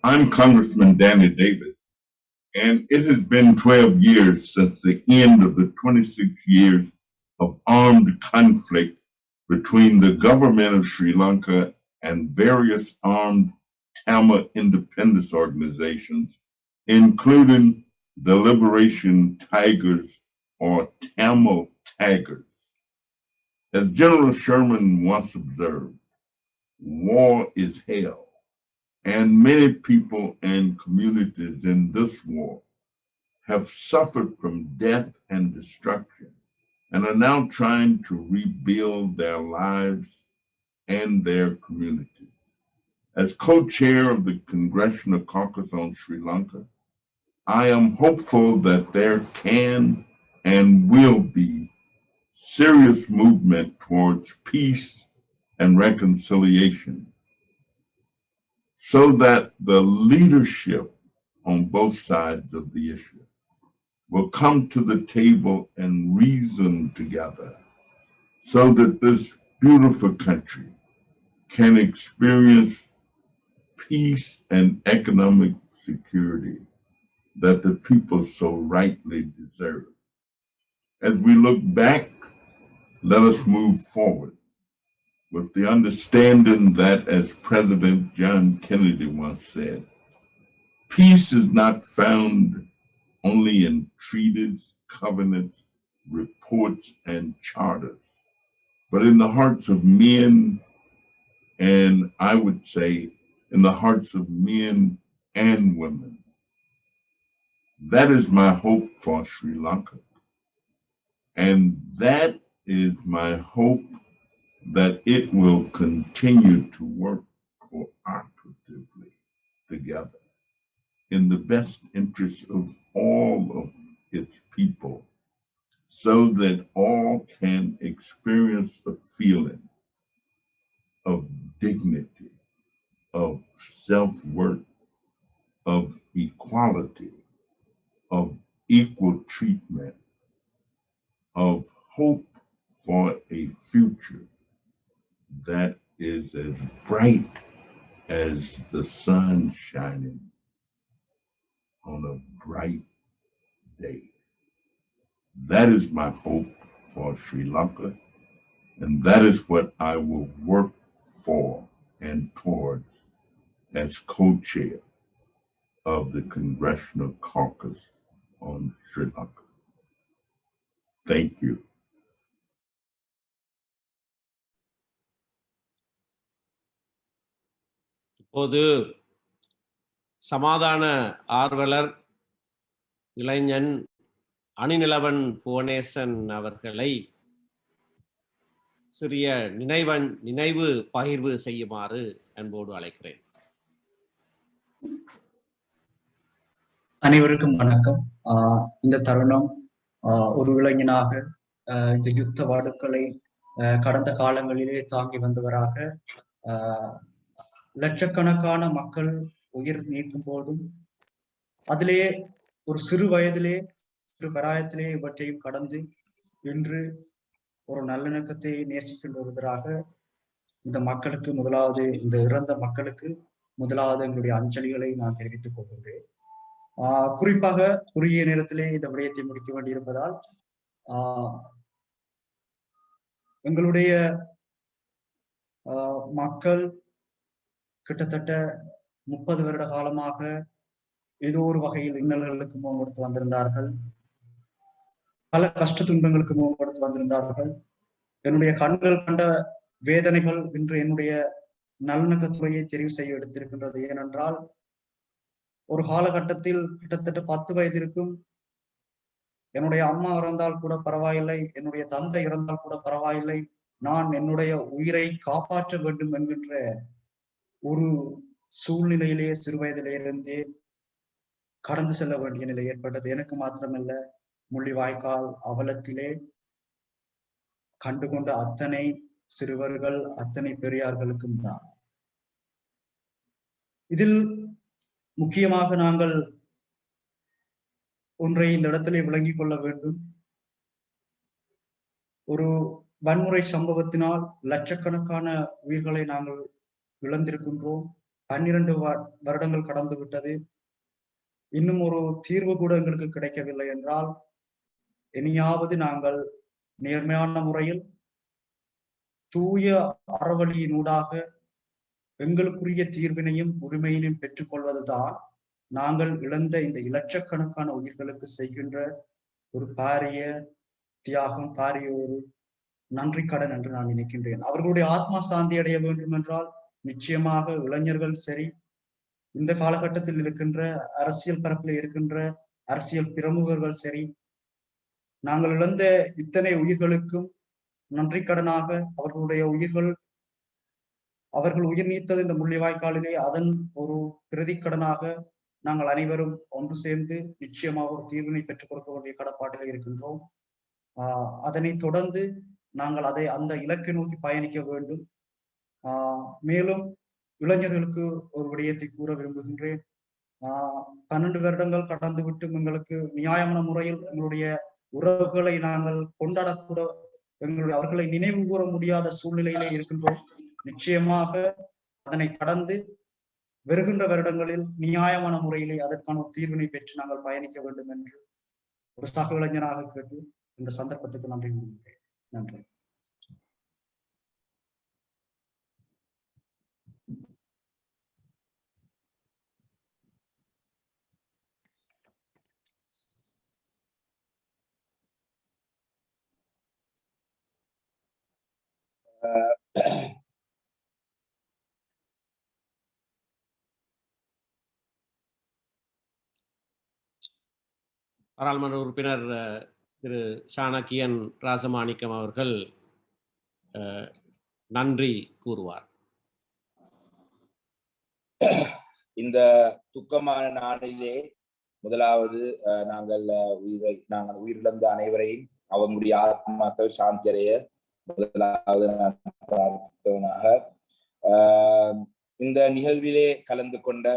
I'm Congressman Danny Davis, and it has been 12 years since the end of the 26 years of armed conflict between the government of Sri Lanka and various armed Tamil independence organizations, including the Liberation Tigers or Tamil Tigers. As General Sherman once observed, war is hell. And many people and communities in this war have suffered from death and destruction and are now trying to rebuild their lives and their communities. As co-chair of the Congressional Caucus on Sri Lanka, I am hopeful that there can and will be serious movement towards peace and reconciliation, so that the leadership on both sides of the issue will come to the table and reason together so that this beautiful country can experience peace and economic security that the people so rightly deserve. As we look back, let us move forward with the understanding that, as President John Kennedy once said, peace is not found only in treaties, covenants, reports, and charters, but in the hearts of men, and I would say in the hearts of men and women. That is my hope for Sri Lanka. And that is my hope that it will continue to work cooperatively together in the best interest of all of its people, so that all can experience a feeling of dignity, of self-worth, of equality, of equal treatment, of hope for a future that is as bright as the sun shining on a bright day. That is my hope for Sri Lanka, and that is what I will work for and towards as co-chair of the Congressional Caucus on Sri Lanka. Thank you. இப்போது சமாதான ஆர்வலர் இளைஞன் அணிநிலவன் புவனேசன் அவர்களை சிறிய நினைவு பகிர்வு செய்யுமாறு அன்போடு அழைக்கிறேன். அனைவருக்கும் வணக்கம். இந்த தருணம் ஒரு இளைஞனாக இந்த யுத்த வடுக்களை கடந்த காலங்களிலே தாங்கி வந்தவராக லட்சக்கணக்கான மக்கள் உயிர் நீக்கும் போதும் அதிலே ஒரு சிறு வயதிலே சிறு பிராயத்திலே இவற்றையும் கடந்து இன்று ஒரு நல்லிணக்கத்தை நேசிக்கின்ற ஒருவராக இந்த மக்களுக்கு முதலாவது, இந்த இறந்த மக்களுக்கு முதலாவது எங்களுடைய அஞ்சலிகளை நான் தெரிவித்துக் கொள்கின்றேன். குறிப்பாக குறுகிய நேரத்திலே இந்த விடயத்தை முடிக்க வேண்டியிருப்பதால் எங்களுடைய மக்கள் கிட்டத்தட்ட 30 வருட காலமாக ஏதோ ஒரு வகையில் இன்னல்களுக்கு முகம் கொடுத்து வந்திருந்தார்கள், பல கஷ்ட துன்பங்களுக்கு முகம் கொடுத்து வந்திருந்தார்கள். என்னுடைய கண்கள் கண்ட வேதனைகள் இன்று என்னுடைய நல்லிணக்கத்துறையை தெரிவு செய்ய எடுத்திருக்கின்றது. ஏனென்றால் ஒரு காலகட்டத்தில் கிட்டத்தட்ட 10 வயதிற்கும் என்னுடைய அம்மா இறந்தால் கூட பரவாயில்லை, என்னுடைய தந்தை இறந்தால் கூட பரவாயில்லை, நான் என்னுடைய உயிரை காப்பாற்ற வேண்டும் என்கின்ற ஒரு சூழ்நிலையிலேயே சிறு வயதிலிருந்தே கடந்து செல்ல வேண்டிய நிலை ஏற்பட்டது. எனக்கு மாத்திரமல்ல, முள்ளிவாய்க்கால் அவலத்திலே கண்டுகொண்ட அத்தனை சிறுவர்கள், அத்தனை பெரியார்களுக்கும் தான். இதில் முக்கியமாக நாங்கள் ஒன்றை இந்த இடத்திலே விளங்கிக் கொள்ள வேண்டும். ஒரு வன்முறை சம்பவத்தினால் லட்சக்கணக்கான உயிர்களை நாங்கள் இழந்திருக்கின்றோம். 12 வருடங்கள் கடந்து விட்டது. இன்னும் ஒரு தீர்வு கூட எங்களுக்கு கிடைக்கவில்லை என்றால், இனியாவது நாங்கள் நேர்மையான முறையில் தூய அறவழியினூடாக எங்களுக்குரிய தீர்வினையும் உரிமையினையும் பெற்றுக்கொள்வதுதான் நாங்கள் இழந்த இந்த இலட்சக்கணக்கான உயிர்களுக்கு செய்கின்ற ஒரு பாரிய தியாகம், பாரிய ஒரு நன்றி கடன் என்று நான் நினைக்கின்றேன். அவர்களுடைய ஆத்மா சாந்தி அடைய வேண்டும் என்றால் நிச்சயமாக இளைஞர்கள் சரி, இந்த காலகட்டத்தில் இருக்கின்ற அரசியல் பரப்பில் இருக்கின்ற அரசியல் பிரமுகர்கள் சரி, நாங்கள் இழந்த இத்தனை உயிர்களுக்கும் நன்றி கடனாக அவர்கள் உயிர் நீத்தது இந்த முள்ளிவாய்க்காலிலே அதன் ஒரு பிரதிக்கடனாக நாங்கள் அனைவரும் ஒன்று சேர்ந்து நிச்சயமாக ஒரு தீர்வினை பெற்றுக் கொடுக்க வேண்டிய கடப்பாட்டில் இருக்கின்றோம். அதனை தொடர்ந்து நாங்கள் அந்த இலக்கை நோக்கி பயணிக்க வேண்டும். மேலும் இளைஞர்களுக்கு ஒரு விடயத்தை கூற விரும்புகின்றேன். 12 வருடங்கள் கடந்து விட்டு எங்களுக்கு நியாயமான முறையில் எங்களுடைய உறவுகளை நாங்கள் கொண்டாடக்கூட அவர்களை நினைவு கூற முடியாத சூழ்நிலையிலே இருக்கின்றோம். நிச்சயமாக அதனை கடந்து வருகின்ற வருடங்களில் நியாயமான முறையிலே அதற்கான ஒரு தீர்வினை பெற்று நாங்கள் பயணிக்க வேண்டும் என்று ஒரு சக இளைஞராக கேட்டு இந்த சந்தர்ப்பத்துக்கு நன்றி. நன்றி. பாராளுமன்ற உறுப்பினர் திரு சாணக்கியன் ராசமாணிக்கம் அவர்கள் நன்றி கூறுவார். இந்த துக்கமான நாளிலே முதலாவது நாங்கள் உயிரிழந்த அனைவரையும் அவங்களுடைய ஆத்மாக்கள் சாந்தி அடைய முதலாவது நான் பிரார்த்தித்தவனாக இந்த நிகழ்விலே கலந்து கொண்ட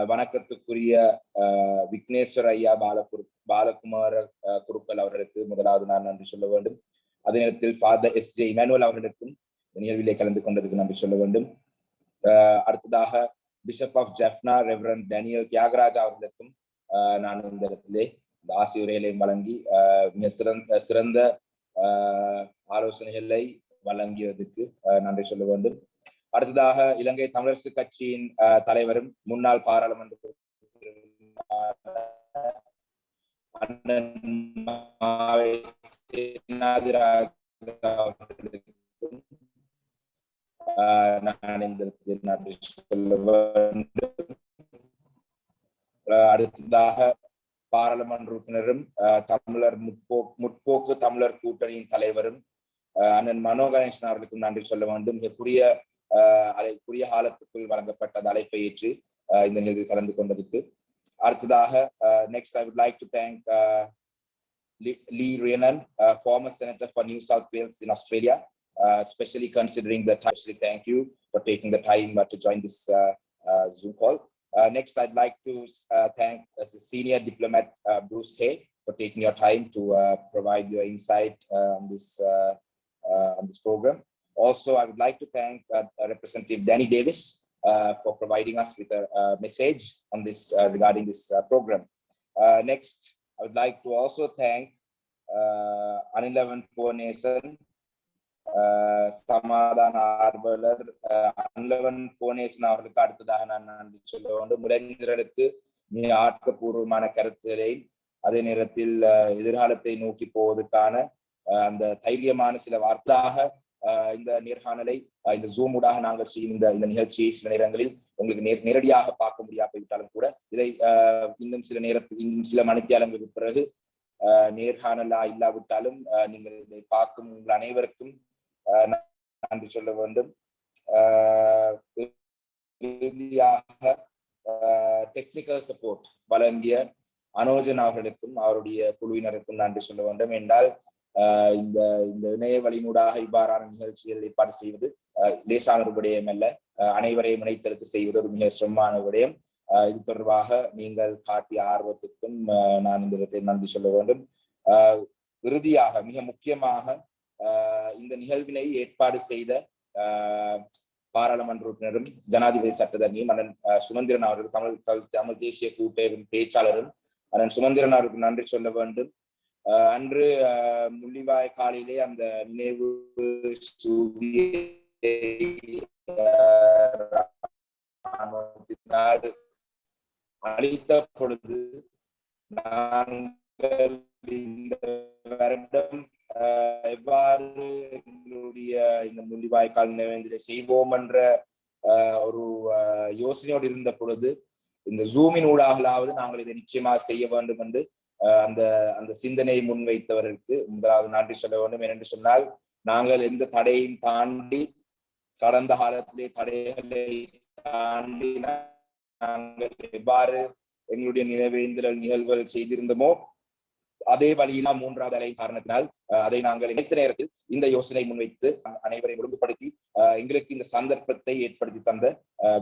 வணக்கத்துக்குரிய விக்னேஸ்வர் ஐயா பாலகுமார குருக்கள் அவர்களுக்கு முதலாவது நான் நன்றி சொல்ல வேண்டும். அதே நேரத்தில் ஃபாதர் எஸ்ஜே இமானுவேல் அவர்களுக்கும் நிகழ்விலே கலந்து கொண்டதுக்கு நன்றி சொல்ல வேண்டும். அடுத்ததாக bishop of Jaffna reverend Daniel Thiyagarajah அவர்களுக்கும் நான் இந்த இடத்திலே இந்த ஆசிரியர்களையும் வழங்கி மிக சிறந்த ஆலோசனைகளை வழங்கியதுக்கு நன்றி சொல்ல வேண்டும். அடுத்ததாக இலங்கை தமிழரசு கட்சியின் தலைவரும் முன்னாள் பாராளுமன்ற நான் இந்த நன்றி சொல்ல வேண்டும். அடுத்ததாக பாராளுமன்ற உறுப்பினரும் தமிழர் முற்போக்கு தமிழர் கூட்டணியின் தலைவரும் அண்ணன் மனோ கணேசன் அவர்களுக்கும் நன்றி சொல்ல வேண்டும். குறுகிய காலத்துக்குள் வழங்கப்பட்ட அந்த அழைப்பை ஏற்று இந்த நிகழ்வில் கலந்து கொண்டதுக்கு. அடுத்ததாக next I would like to thank Lee Rhiannon, former senator for New South Wales in Australia, especially considering the time. Thank you for taking the time to join this Zoom call. Next, I'd like to thank the senior diplomat Bruce Hay for taking your time to provide your insight on this program. Also, I would like to thank Representative Danny Davis for providing us with a message on this regarding this program. Next, I would like to also thank Anilavan Ponesan, சமாதான ஆர்வலர் அன்லவன் போனேசன் அவர்களுக்கு அடுத்ததாக நான் நன்றி சொல்ல வேண்டும். இளைஞர்களுக்கு மிக ஆக்கப்பூர்வமான கருத்துக்களை அதே நேரத்தில் எதிர்காலத்தை நோக்கி போவதற்கான அந்த தைரியமான சில வார்த்தையாக இந்த நேர்காணலை இந்த ஜூம் ஊடாக நாங்கள் செய்யும் இந்த நிகழ்ச்சியை சில நேரங்களில் உங்களுக்கு நேரடியாக பார்க்க முடியாவிட்டாலும் கூட இதை இன்னும் சில மணித்தியாலங்களுக்கு பிறகு நேர்காணலா இல்லாவிட்டாலும் நீங்கள் இதை பார்க்கும் உங்கள் அனைவருக்கும் நன்றி சொல்ல வேண்டும். டெக்னிக்கல் சப்போர்ட் வழங்கிய அனோஜன் அவர்களுக்கும் அவருடைய குழுவினருக்கும் நன்றி சொல்ல வேண்டும். என்றால் இந்த இணைய வழியினூடாக இவ்வாறான நிகழ்ச்சிகள் ஏற்பாடு செய்வது லேசான ஒரு விடயம் அல்ல. அனைவரையும் இணைத்தெடுத்து செய்வது ஒரு மிக சிரமமான விடயம். இது தொடர்பாக நீங்கள் காட்டிய ஆர்வத்துக்கும் நான் இந்த இடத்தில் நன்றி சொல்ல வேண்டும். இறுதியாக மிக முக்கியமாக இந்த நிகழ்வினை ஏற்பாடு செய்த பாராளுமன்ற உறுப்பினரும் ஜனாதிபதி சட்டத்தரணியும் அண்ணன் சுமந்திரன் அவர்கள் தமிழ் தேசிய கூட்டமைப்பின் பேச்சாளரும் அண்ணன் சுமந்திரன் அவருக்கு நன்றி சொல்ல வேண்டும். அன்று முள்ளிவாய் காலையிலே அந்த நினைவு அளித்த பொழுது நாங்கள் இந்த வருடம் எவ்வாறு எங்களுடைய இந்த முள்ளிவாய்க்கால் நினைவேந்தலை செய்வோம் என்ற ஒரு யோசனையோடு இருந்த பொழுது இந்த ஜூமின் ஊடாகலாவது நாங்கள் இதை நிச்சயமாக செய்ய வேண்டும் என்று அந்த சிந்தனையை முன்வைத்தவர்களுக்கு முதலாவது நன்றி சொல்ல வேண்டும். ஏனென்று சொன்னால் நாங்கள் எந்த தடையையும் தாண்டி கடந்த காலத்திலே தடைகளை தாண்டி நாங்கள் எவ்வாறு எங்களுடைய நினைவேந்தல் நிகழ்வுகள் செய்திருந்தோமோ அதே வழியில மூன்றாவது அலை காரணத்தினால் அதை நாங்கள் இணைத்த நேரத்தில் இந்த யோசனை முன்வைத்து அனைவரையும் ஒழுங்குபடுத்தி எங்களுக்கு இந்த சந்தர்ப்பத்தை ஏற்படுத்தி தந்த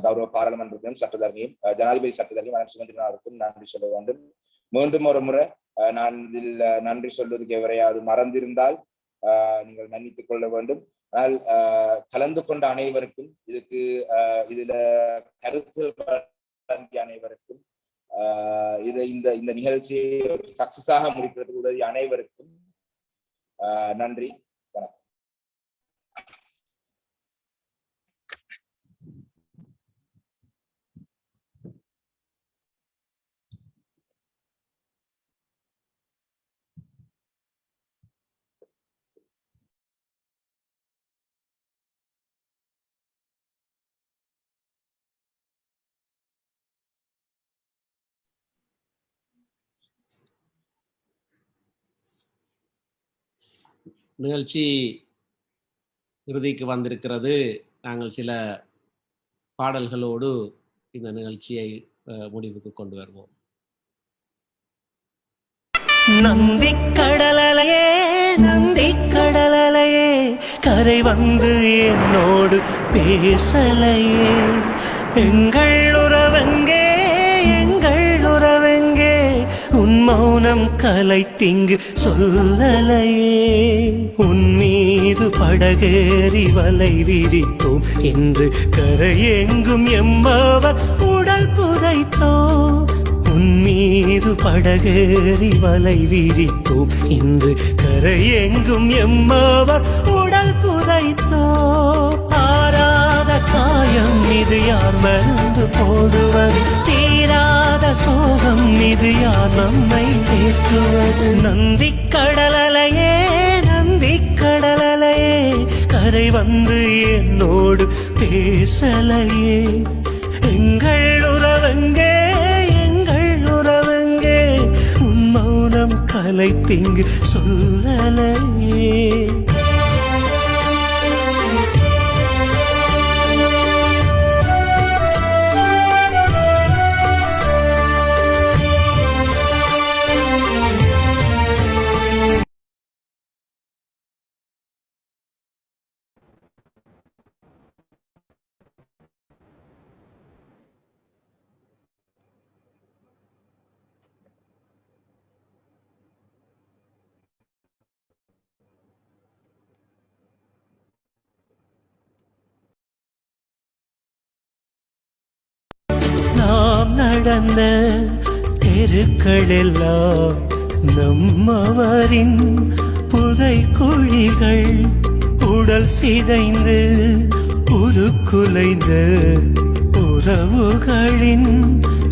கௌரவ பாராளுமன்றத்திலும் சட்டத்தரணியும் ஜனாதிபதி சட்டத்தரணியும் அண்ணன் சுமந்திரனாருக்கும் நன்றி சொல்ல வேண்டும். மீண்டும் ஒரு முறை நான் இதில் நன்றி சொல்வதற்கு எவரையாவது மறந்திருந்தால் நீங்கள் மன்னித்துக் கொள்ள வேண்டும். ஆனால் கலந்து கொண்ட அனைவருக்கும் இதுல கருத்து அனைவருக்கும் இதை இந்த நிகழ்ச்சியை சக்சஸாக முடிக்கிறதுக்கு உதவிய அனைவருக்கும் நன்றி. நிகழ்ச்சி இறுதிக்கு வந்திருக்கிறது. நாங்கள் சில பாடல்களோடு இந்த நிகழ்ச்சியை முடிவுக்கு கொண்டு வருவோம். நந்தி கடலையே நந்தி கடலையே கரை வந்து என்னோடு பேசலையே, எங்கள் உறவெங்கே எங்கள் உறவெங்கே, உன் மௌனம் கலைத்திங்கு சொல்லலையே. உன் மீது படகேறி வலை விரித்தோம் என்று கரையெங்கும் எம்மவர் உடல் புதைத்தோம். உன் மீது படகேறி வலை விரித்தோம் என்று கரையெங்கும் எம்மவர் உடல் புதைத்தோம். ஆறாத காயம் இது யார் மறந்து போடுவது, தீராத சோகம் இது யார் நம்மை தேற்றுவது. நந்தி கடலையே நந்தி கடலையே கரை வந்து என்னோடு பேசலையே, எங்கள் உறவெங்கே எங்கள் உறவெங்கே, உன் மௌனம் கலைத்திங்கு சொல்லலையே. நாம் நடந்த தெருக்களெல்லாம் நம்மவரின் புதை குழிகள், உடல் சிதைந்து உருக்குலைந்த உறவுகளின்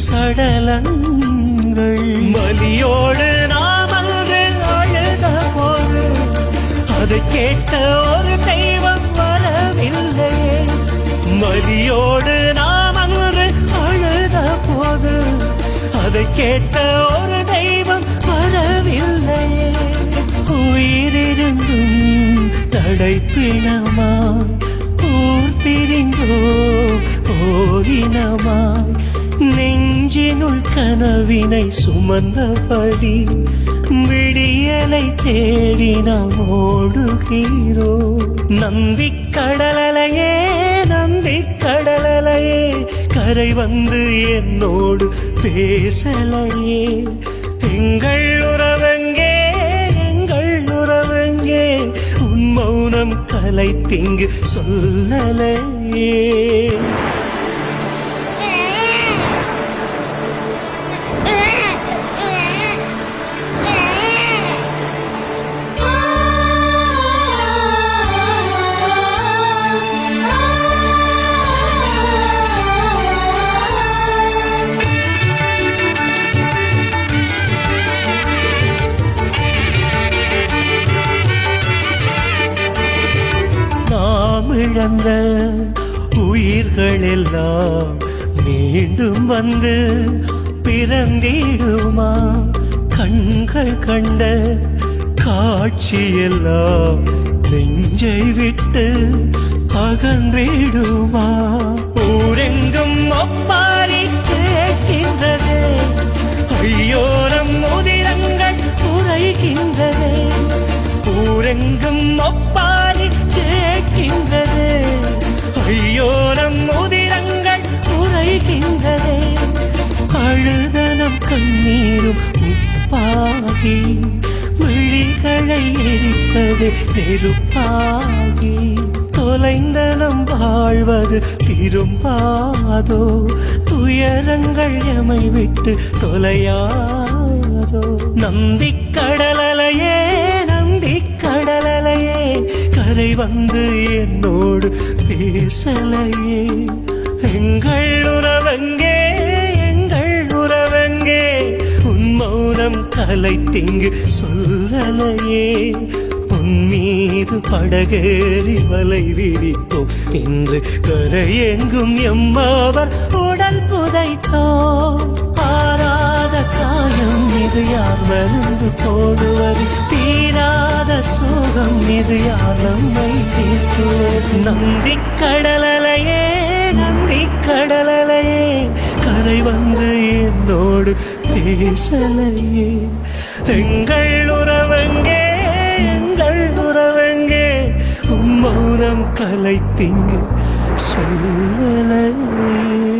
சடலங்கள். மலியோடு நாம் அன்று அழுத போது அதை கேட்க ஒரு தெய்வம் வரவில்லையே. மலியோடு நாம் அன்று அழுத போது அதை கேட்க ஒரு தெய்வம் வரவில்லையே. உயிரிருந்தும் தடைப்பிணமாய் ஊர் பிரிந்தோ ஓரினமாய், நெஞ்சினுள் கனவினை சுமந்தபடி விடியலை தேடி நாம் ஓடுகிறோம். நந்தி கடலையே நந்தி கடலையே கரை வந்து என்னோடு பேசலையே, எங்கள் உறவெங்கே எங்கள் உறவெங்கே, உன் மௌனம் கலைத்திங்கு சொல்லலையே. இழந்த உயிர்களெல்லாம் மீண்டும் வந்து பிறந்திடுமா, கண்கள் கண்ட காட்சியெல்லாம் நெஞ்சை விட்டு அகன்றிடுமா. ஊரெங்கும் ஒப்பாரி கேட்கின்றது, ஐயோரம் உதிரங்கள் உரைகின்றது. ஊரெங்கும் ஒப்பாரி கேட்கின்றது, ஐயோரம் உதிரங்கள் உரைகின்றது. அழுதனம் கண்ணீரும் உப்பாகி விழிகளை எரிப்பது நெருப்பாகி, தொலைந்தனம் வாழ்வது திரும்பாதோ, துயரங்கள் எமை விட்டு தொலையாதோ. நந்தி கடலையே நந்தி கடலையே கரை வந்து என்னோடு பேசலையே. எங்கள் உறவெங்கே, எங்கள் உறவெங்கே, உன் மௌனம் கலைத்திங்கு சொல்லலையே. உன் மீது படகேறி வலை விரித்தோம், இன்று கரையெங்கும் எம்மாவர் உடல் புதைத்தோம். ஆறாத காயம் இது யார் மருந்து போடுவது, தீராத சோகம் இது யார் நம்மை தீர்க்குவது. நந்தி கடலையே, நந்தி கடலையே, கரை வந்து என்னோடு பேசலையே. எங்கள் உறவெங்கே, எங்கள் உறவெங்கே, உன் மௌனம் கலைத்திங்கு சொல்லலையே.